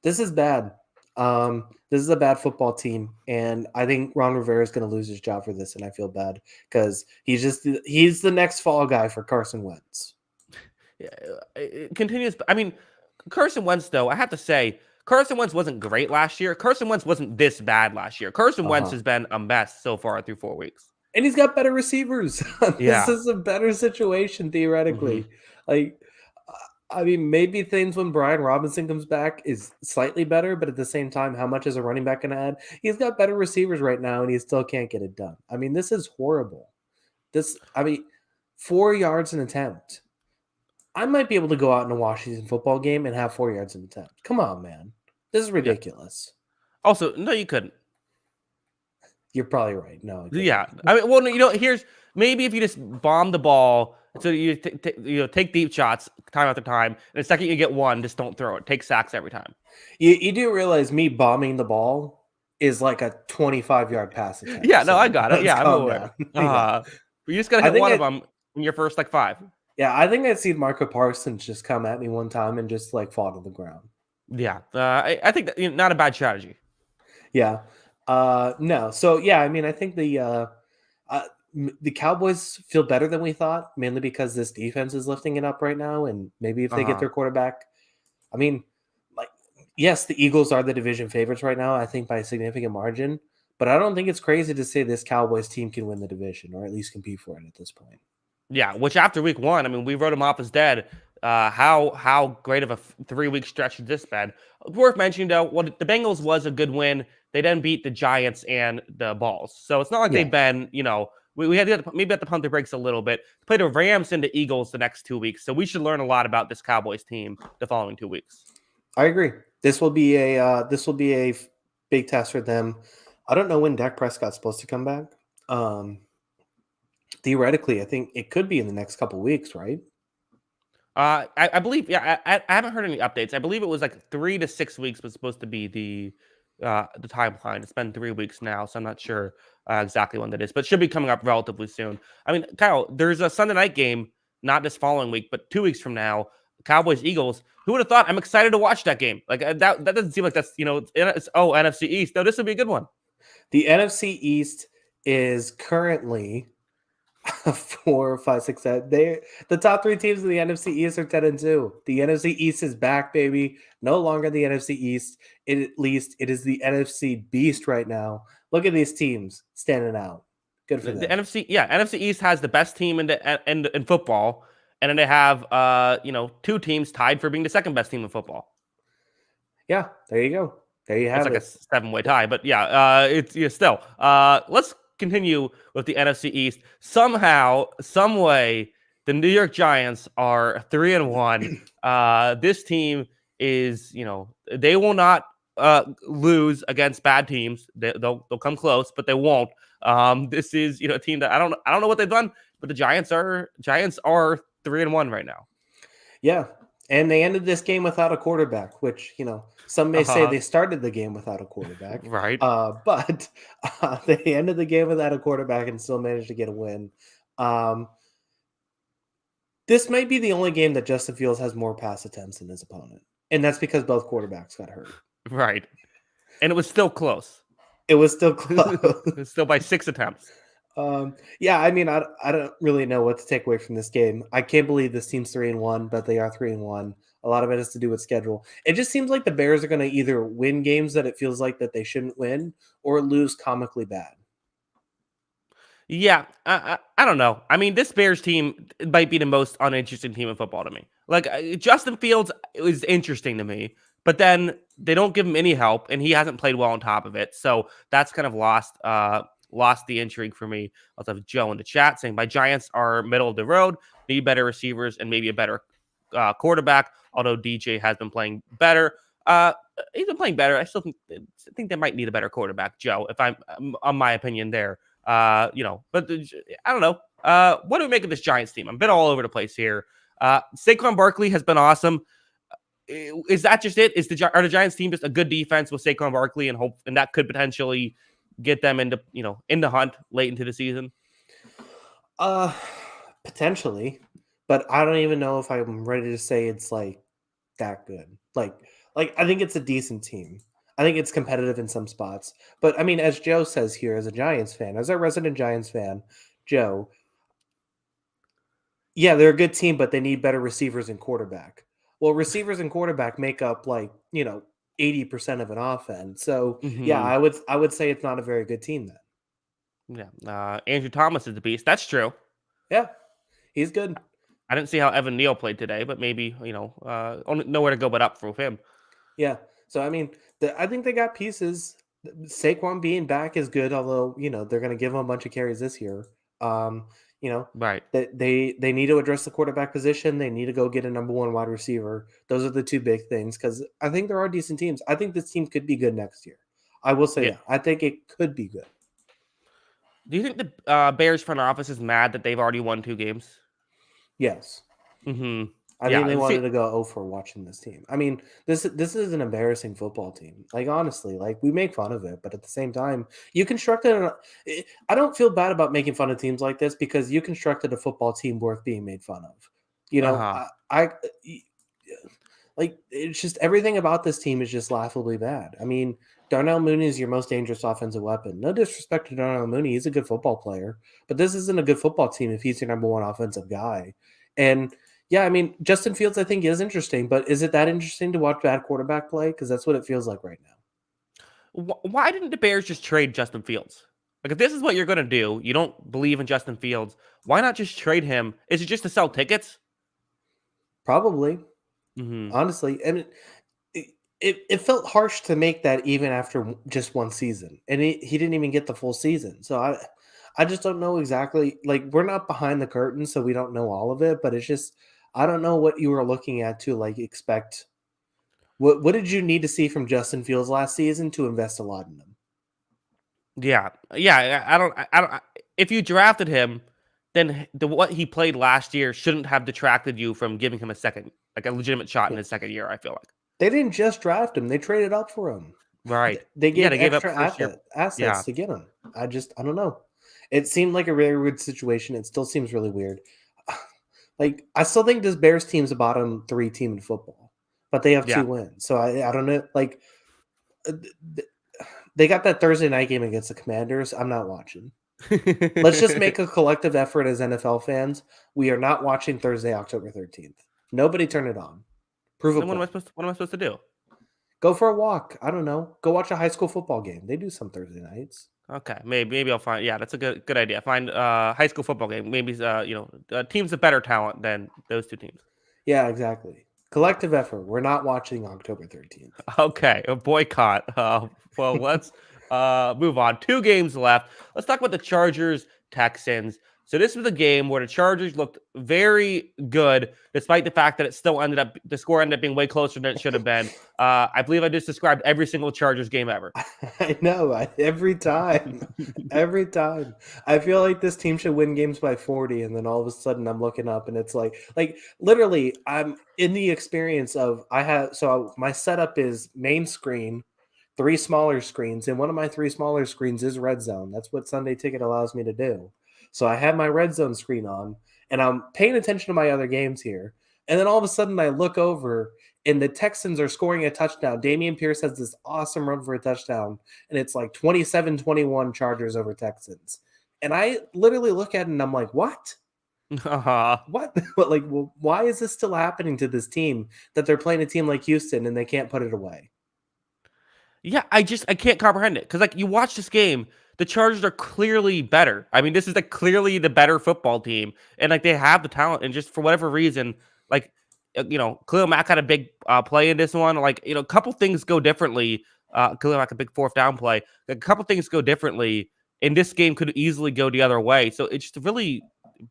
this is bad. This is a bad football team, and I think Ron Rivera is going to lose his job for this, and I feel bad because he's the next fall guy for Carson Wentz. Yeah, it continues. I mean, Carson Wentz, though, I have to say, Carson Wentz wasn't great last year. Carson Wentz wasn't this bad last year. Carson Uh Wentz huh. has been a mess so far through 4 weeks. And he's got better receivers. This Yeah. is a better situation Hmm. theoretically. Like, I mean, maybe things when Brian Robinson comes back is slightly better, but at the same time, how much is a running back going to add? He's got better receivers right now, and he still can't get it done. I mean, this is horrible. I mean, 4 yards an attempt. I might be able to go out in a Washington football game and have 4 yards an attempt. Come on, man. This is Yeah. ridiculous. Also, no, you couldn't. You're probably right. No, I couldn't. Yeah. I mean, well, no, here's maybe if you just bomb the ball So you take deep shots time after time, and the second you get one, just don't throw it. Take sacks every time. You do realize me bombing the ball is like a 25-yard pass attempt. Yeah, no, I So got it. let's Yeah, I'm calm aware. down. Yeah. You just gotta I hit think one of I them in your first like 5. yeah, I think I'd seen Marco Parsons just come at me one time and just like fall to the ground. Yeah, I think that not a bad strategy. Yeah. No. So yeah, I mean, I think uh, the Cowboys feel better than we thought, mainly because this defense is lifting it up right now, and maybe if Uh they get huh. their quarterback, I mean, like, yes, the Eagles are the division favorites right now, I think by a significant margin, but I don't think it's crazy to say this Cowboys team can win the division or at least compete for it at this point. Yeah, which after week 1, I mean, we wrote him off as dead. How great of a 3-week stretch has this been? Worth mentioning though, what the Bengals was a good win. They then beat the Giants and the Balls, so it's not like Yeah, they've been, we had to maybe have to pump the brakes a little bit. Play the Rams and the Eagles the next 2 weeks, so we should learn a lot about this Cowboys team the following 2 weeks. I agree. This will be a big test for them. I don't know when Dak Prescott's supposed to come back. Um, Theoretically, I think it could be in the next couple weeks, right? I believe, yeah, I haven't heard any updates. I believe it was like 3 to 6 weeks was supposed to be the timeline. It's been 3 weeks now, so I'm not sure exactly when that is, but it should be coming up relatively soon. I mean, Kyle, there's a Sunday night game, not this following week, but 2 weeks from now, Cowboys Eagles. Who would have thought? I'm excited to watch that game. Like that doesn't seem like that's NFC East. No, this would be a good one. The NFC East is currently 4, 5, 6, 7. The top 3 teams in the NFC East are 10-2. The NFC East is back, baby. No longer the NFC East. At least it is the NFC Beast right now. Look at these teams standing out. Good for The them. NFC East has the best team in football, and then they have 2 teams tied for being the second best team in football. Yeah, there you go. There you It's have like a it. 7-way tie, but yeah, still. Let's continue with the NFC East. Somehow, some way, the New York Giants are 3-1. This team is, they will not lose against bad teams. They'll come close, but they won't. This is a team that I don't know what they've done, but the Giants are 3-1 right now. Yeah. And they ended this game without a quarterback, which, some may say they started the game without a quarterback. Right. But they ended the game without a quarterback and still managed to get a win. This might be the only game that Justin Fields has more pass attempts than his opponent. And that's because both quarterbacks got hurt. Right. And it was still close. It was still close. It's still by 6 attempts. Yeah, I mean, I don't really know what to take away from this game. I can't believe this team's 3-1, but they are 3-1. A lot of it has to do with schedule. It just seems like the Bears are going to either win games that it feels like that they shouldn't win or lose comically bad. Yeah, I don't know. I mean, this Bears team might be the most uninteresting team in football to me. Like Justin Fields is interesting to me, but then they don't give him any help, and he hasn't played well on top of it. So that's kind of lost the intrigue for me. I also have Joe in the chat saying my Giants are middle of the road, need better receivers and maybe a better quarterback. Although DJ has been playing better. He's been playing better. I still think they might need a better quarterback, Joe. If I'm on my opinion there. But I don't know. What do we make of this Giants team? I'm a bit all over the place here. Saquon Barkley has been awesome. Is that just it? Are the Giants team just a good defense with Saquon Barkley and that could potentially get them into in the hunt late into the season? Potentially, but I don't even know if I'm ready to say it's like that good. Like I think it's a decent team. I think it's competitive in some spots. But I mean, as Joe says here, as a Giants fan, as a resident Giants fan, Joe, yeah, they're a good team, but they need better receivers and quarterback. Well, receivers and quarterback make up 80% of an offense. So yeah, Mm-hmm. I would say it's not a very good team then. Yeah. Andrew Thomas is the beast. That's true. Yeah, he's good. I didn't see how Evan Neal played today, but maybe nowhere to go but up for him. Yeah. So I mean, I think they got pieces. Saquon being back is good, although they're going to give him a bunch of carries this year. Right. They need to address the quarterback position. They need to go get a number 1 wide receiver. Those are the 2 big things because I think there are decent teams. I think this team could be good next year. I will say Yeah. that. I think it could be good. Do you think the Bears front office is mad that they've already won 2 games? Yes. Mm-hmm. I think Yeah. they wanted See, to go 0 for watching this team. I mean, this is an embarrassing football team. Like honestly, like we make fun of it, but at the same time, you constructed. I don't feel bad about making fun of teams like this because you constructed a football team worth being made fun of. You know, uh-huh. like it's just everything about this team is just laughably bad. I mean, Darnell Mooney is your most dangerous offensive weapon. No disrespect to Darnell Mooney, he's a good football player, but this isn't a good football team if he's your number one offensive guy. And yeah, I mean, Justin Fields, I think is interesting, but is it that interesting to watch bad quarterback play? Because that's what it feels like right now. Why didn't the Bears just trade Justin Fields? Like, if this is what you're going to do, you don't believe in Justin Fields, why not just trade him? Is it just to sell tickets? Probably, Mm-hmm. honestly, and it felt harsh to make that even after just one season, and he didn't even get the full season. So I just don't know exactly. Like we're not behind the curtain, so we don't know all of it. But it's just I don't know what you were looking at to like expect. What did you need to see from Justin Fields last season to invest a lot in him? Yeah. Yeah. I don't. If you drafted him, then what he played last year shouldn't have detracted you from giving him a legitimate shot in Yeah. his second year, I feel like. They didn't just draft him; they traded up for him. Right. They Yeah. gave They gave up extra first year. assets Yeah. to get him. I don't know. It seemed like a really weird situation. It still seems really weird. Like I still think this Bears team's a bottom 3 team in football, but they have Yeah. 2 wins. So I don't know. Like uh, th- they got that Thursday night game against the Commanders. I'm not watching. Let's just make a collective effort as NFL fans. We are not watching Thursday, October 13th. Nobody turn it on. Prove a Then point. what am I supposed to do? Go for a walk. I don't know. Go watch a high school football game. They do some Thursday nights. Okay, maybe I'll find. Yeah, that's a good idea. Find high school football game. Maybe teams of better talent than those two teams. Yeah, exactly. Collective effort. We're not watching October 13th. Okay, a boycott. Well, let's move on. 2 games left. Let's talk about the Chargers Texans. So this was a game where the Chargers looked very good, despite the fact that the score ended up being way closer than it should have been. I believe I just described every single Chargers game ever. I know. Every time. Every time. I feel like this team should win games by 40, and then all of a sudden I'm looking up and it's like literally I'm in the experience of my setup is main screen, 3 smaller screens, and one of my 3 smaller screens is red zone. That's what Sunday Ticket allows me to do. So I have my red zone screen on, and I'm paying attention to my other games here. And then all of a sudden I look over and the Texans are scoring a touchdown. Damien Pierce has this awesome run for a touchdown, and it's like 27-21 Chargers over Texans. And I literally look at it and I'm like, what? Uh-huh. What? Like, well, why is this still happening to this team that they're playing a team like Houston and they can't put it away? Yeah, I can't comprehend it because like you watch this game, the Chargers are clearly better. I mean, this is like clearly the better football team, and like they have the talent, and just for whatever reason, like Khalil Mack had a big play in this one. Like a couple things go differently. Khalil Mack a big 4th down play. A couple things go differently, and this game could easily go the other way. So it's just a really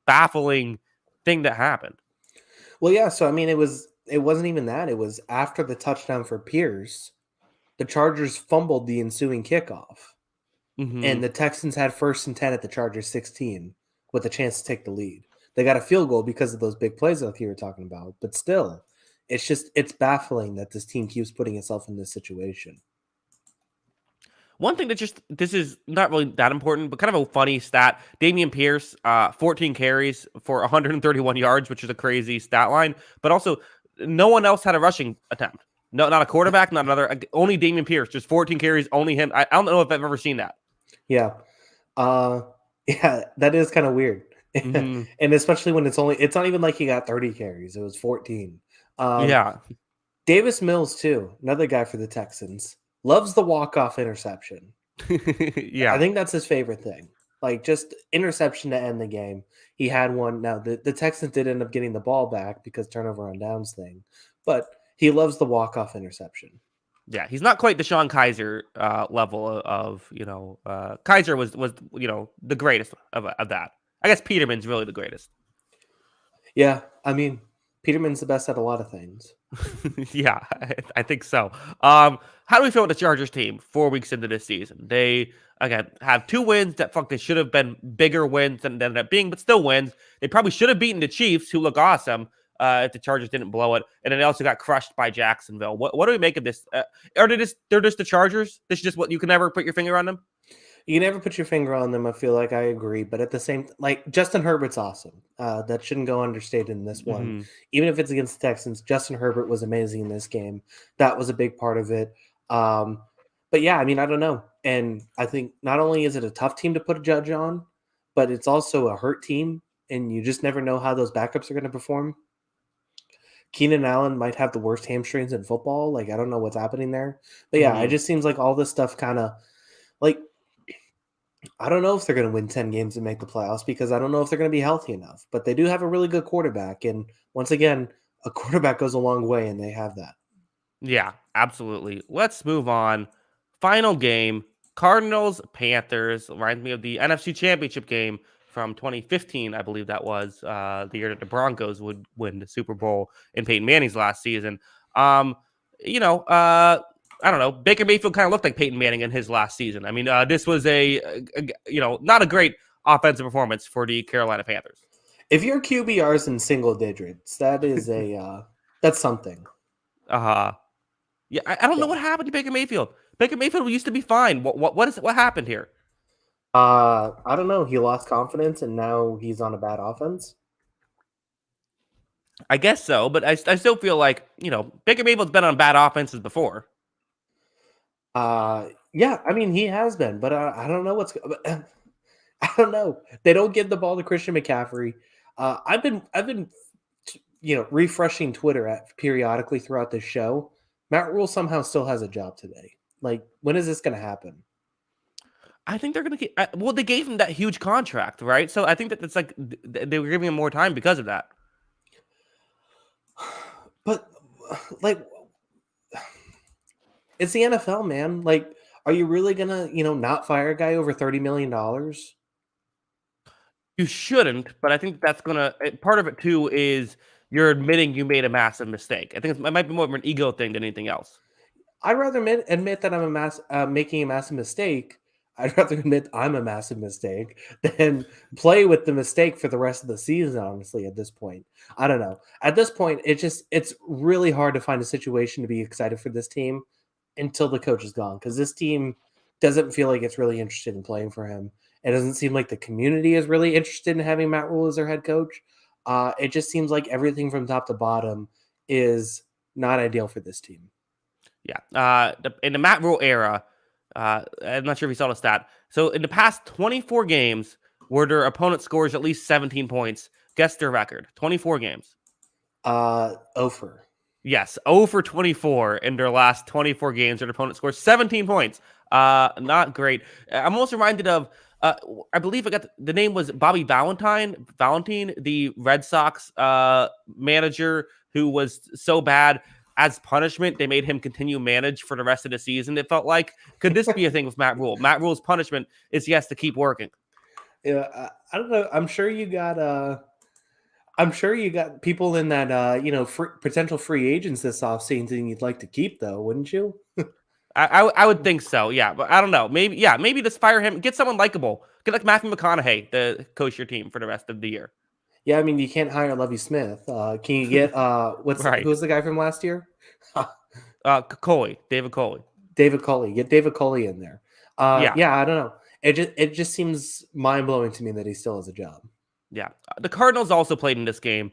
baffling thing that happened. Well, yeah. So I mean, it wasn't even that. It was after the touchdown for Pierce, the Chargers fumbled the ensuing kickoff. Hmm. And the Texans had 1st and 10 at the Chargers 16 with a chance to take the lead. They got a field goal because of those big plays like you were talking about. But still, it's baffling that this team keeps putting itself in this situation. One thing this is not really that important, but kind of a funny stat. Damien Pierce, 14 carries for 131 yards, which is a crazy stat line. But also, no one else had a rushing attempt. No, not a quarterback, not another. Only Damien Pierce, just 14 carries, only him. I don't know if I've ever seen that. Yeah. Uh yeah, that is kind of weird. Hmm. And especially when it's not even like he got 30 carries. It was 14. Um Yeah. Davis Mills too, another guy for the Texans. Loves the walk-off interception. I Yeah. think that's his favorite thing. Like just interception to end the game. He had one. Now the Texans did end up getting the ball back because turnover on downs thing, but he loves the walk-off interception. Yeah. He's not quite the Sean Kaiser level of, Kaiser was the greatest of that. I guess Peterman's really the greatest. Yeah, I mean Peterman's the best at a lot of things. Yeah, I think so. How do we feel with the Chargers team 4 weeks into this season? They again have 2 wins that they should have been bigger wins than they ended up being, but still wins. They probably should have beaten the Chiefs, who look awesome, if the Chargers didn't blow it. And then they also got crushed by Jacksonville. What do we make of this? Are they're just the Chargers? This is just what you can never put your finger on them? You can never put your finger on them. I feel like I agree, but at the same, like Justin Herbert's awesome. That shouldn't go understated in this one. Mm-hmm. Even if it's against the Texans, Justin Herbert was amazing in this game. That was a big part of it. But yeah, I mean, I don't know. And I think not only is it a tough team to put a judge on, but it's also a hurt team, and you just never know how those backups are going to perform. Keenan Allen might have the worst hamstrings in football. Like, I don't know what's happening there. But yeah, it just seems like all this stuff kind of like, I don't know if they're going to win 10 games and make the playoffs because I don't know if they're going to be healthy enough. But they do have a really good quarterback. And once again, a quarterback goes a long way, and they have that. Yeah, absolutely. Let's move on. Final game, Cardinals Panthers. Reminds me of the NFC Championship game from 2015, I believe that was the year that the Broncos would win the Super Bowl in Peyton Manning's last season. I don't know. Baker Mayfield kind of looked like Peyton Manning in his last season. I mean, this was not a great offensive performance for the Carolina Panthers. If your QBR is in single digits, that is that's something. Yeah, I don't know what happened to Baker Mayfield. Baker Mayfield used to be fine. What happened here? I don't know. He lost confidence, and now he's on a bad offense. I guess so, but I still feel like Baker Mayfield's been on bad offenses before. Yeah, I mean he has been, but I don't know I don't know. They don't give the ball to Christian McCaffrey. I've been refreshing Twitter periodically throughout this show. Matt Rule somehow still has a job today. Like, when is this going to happen? I think they're going to get. Well, they gave him that huge contract, right? So I think that it's like they were giving him more time because of that. But like, it's the NFL, man. Like, are you really gonna, not fire a guy over $30 million? You shouldn't, but I think that's gonna. Part of it too is you're admitting you made a massive mistake. I think it might be more of an ego thing than anything else. I'd rather admit that I'm making a massive mistake. I'd rather admit I'm a massive mistake than play with the mistake for the rest of the season, honestly, at this point. I don't know. At this point, it's really hard to find a situation to be excited for this team until the coach is gone, because this team doesn't feel like it's really interested in playing for him. It doesn't seem like the community is really interested in having Matt Rule as their head coach. It just seems like everything from top to bottom is not ideal for this team. Yeah. In the Matt Rule era, I'm not sure if you saw the stat. So in the past 24 games where their opponent scores at least 17 points, guess their record. 24 games. 0 Yes, 0 for 24 in their last 24 games where their opponent scores 17 points. Not great. I'm also reminded of, I believe the name was Bobby Valentine, the Red Sox manager who was so bad. As punishment, they made him continue manage for the rest of the season. It felt like, could this be a thing with Matt Rule? Matt Rule's punishment is he has to keep working. Yeah, I don't know. I'm sure you got people in that potential free agents this offseason you'd like to keep, though, wouldn't you? I would think so, yeah, but I don't know. Maybe just fire him. Get someone likable. Get like Matthew McConaughey to coach your team for the rest of the year. Yeah, I mean, you can't hire Lovie Smith. Can you get who's the guy from last year? David Coley. Get David Coley in there. Yeah, I don't know. It just seems mind blowing to me that he still has a job. Yeah, the Cardinals also played in this game.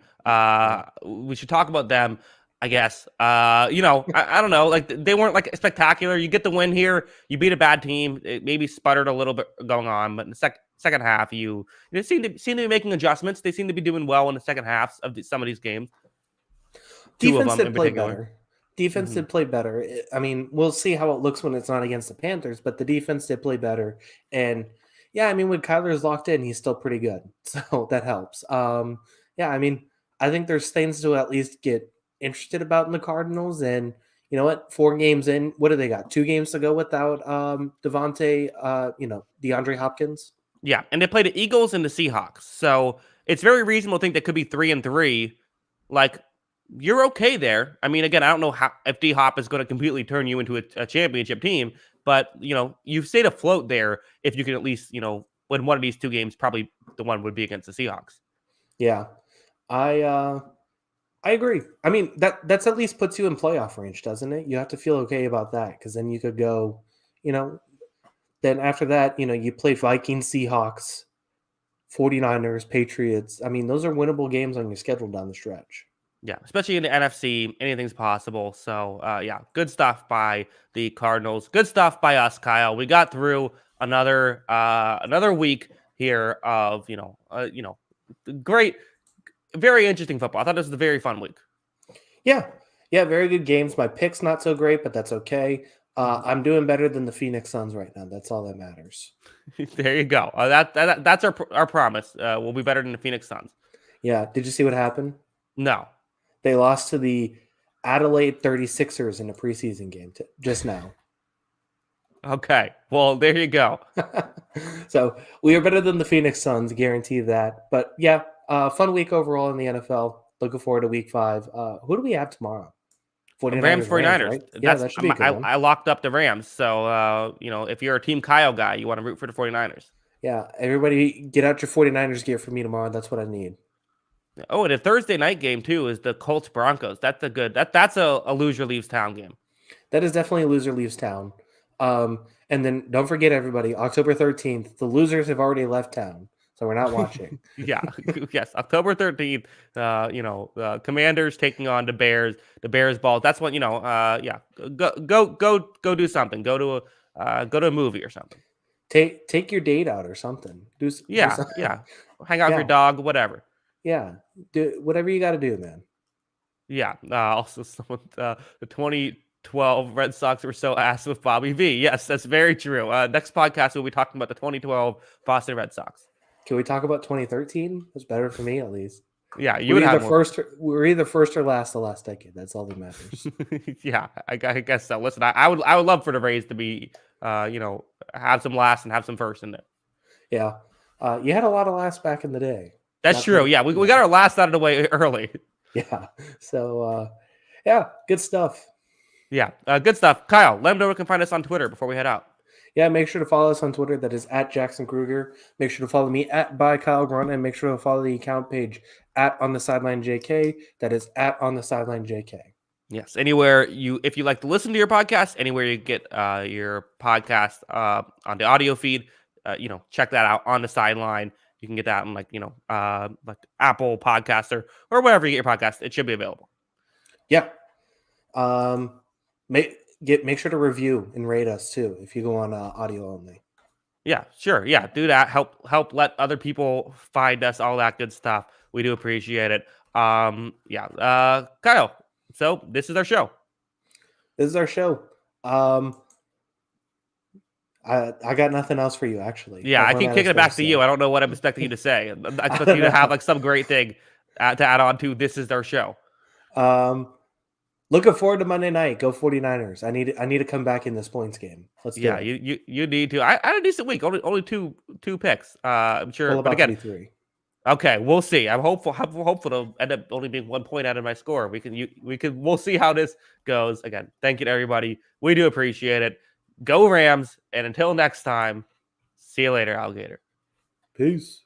We should talk about them, I guess. I don't know. Like, they weren't like spectacular. You get the win here. You beat a bad team. It maybe sputtered a little bit going on, but in the second half, they seem to be making adjustments. They seem to be doing well in the second halves of some of these games. Defense did play better. Defense did play better. I mean, we'll see how it looks when it's not against the Panthers, but the defense did play better. And yeah, I mean, when Kyler is locked in, he's still pretty good. So that helps. Yeah, I mean, I think there's things to at least get interested about in the Cardinals. And you know what? 4 games in, what do they got? 2 games to go without DeAndre Hopkins. Yeah, and they play the Eagles and the Seahawks. So it's very reasonable to think they could be 3-3. Like, you're okay there. I mean, again, I don't know how if D-Hop is going to completely turn you into a championship team, but you've stayed afloat there if you can at least win one of these two games. Probably the one would be against the Seahawks. Yeah, I agree. I mean, that's at least puts you in playoff range, doesn't it? You have to feel okay about that because then you could go, then after that, you play Vikings, Seahawks, 49ers, Patriots. I mean, those are winnable games on your schedule down the stretch. Yeah, especially in the NFC, anything's possible. So, yeah, good stuff by the Cardinals. Good stuff by us, Kyle. We got through another week here of great, very interesting football. I thought this was a very fun week. Yeah, very good games. My pick's not so great, but that's okay. I'm doing better than the Phoenix Suns right now. That's all that matters. There you go. That's our promise. We'll be better than the Phoenix Suns. Yeah. Did you see what happened? No. They lost to the Adelaide 36ers in a preseason game just now. Okay. Well, there you go. So we are better than the Phoenix Suns, guarantee that. But yeah, fun week overall in the NFL. Looking forward to week 5. Who do we have tomorrow? 49ers. Right? Yeah, that should be a good one. I locked up the Rams. So, if you're a Team Kyle guy, you want to root for the 49ers. Yeah, everybody get out your 49ers gear for me tomorrow. That's what I need. Oh, and a Thursday night game too is the Colts Broncos. That's a good. That's a loser leaves town game. That is definitely a loser leaves town. And then don't forget, everybody, October 13th, the losers have already left town, so we're not watching. Yeah, yes, October 13th. Commanders taking on the Bears. The Bears ball. That's what yeah, go do something. Go to a movie or something. Take your date out or something. Do something. Yeah. Hang out with your dog, whatever. Yeah, do whatever you got to do, man. Yeah. Also, the 2012 Red Sox were so ass with Bobby V. Yes, that's very true. Next podcast we'll be talking about the 2012 Boston Red Sox. Can we talk about 2013? It's better for me, at least. Yeah, we're either first or last the last decade. That's all that matters. Yeah, I guess so. Listen, I would love for the Rays to be, have some last and have some first in there. Yeah, you had a lot of last back in the day. That's true. Yeah, we got our last out of the way early. Yeah. So, yeah, good stuff. Yeah, good stuff. Kyle, let them know where you can find us on Twitter before we head out. Yeah, make sure to follow us on Twitter. That is at Jackson Kruger. Make sure to follow me at by Kyle Grunt, and make sure to follow the account page at On the Sideline JK. That is at On the Sideline JK. Yes, anywhere if you like to listen to your podcast, anywhere you get your podcast on the audio feed, check that out, On the Sideline. You can get that on like Apple Podcasts or wherever you get your podcast. It should be available. Yeah. Make sure to review and rate us too if you go on audio only. Yeah, sure. Yeah, do that. Help let other people find us. All that good stuff. We do appreciate it. Yeah. Kyle. So this is our show. I got nothing else for you, actually. Yeah, I keep kicking it back to you. I don't know what I'm expecting you to say. I expect you to have like some great thing to add on to. This is our show. Looking forward to Monday night. Go 49ers. I need to come back in this points game. Let's do it. You need to. I had a decent week. Only two picks. I'm sure. Well, but again, 3. Okay, we'll see. I'm hopeful to end up only being 1 point out of my score. We'll see how this goes. Again, thank you to everybody. We do appreciate it. Go Rams, and until next time, see you later, alligator. Peace.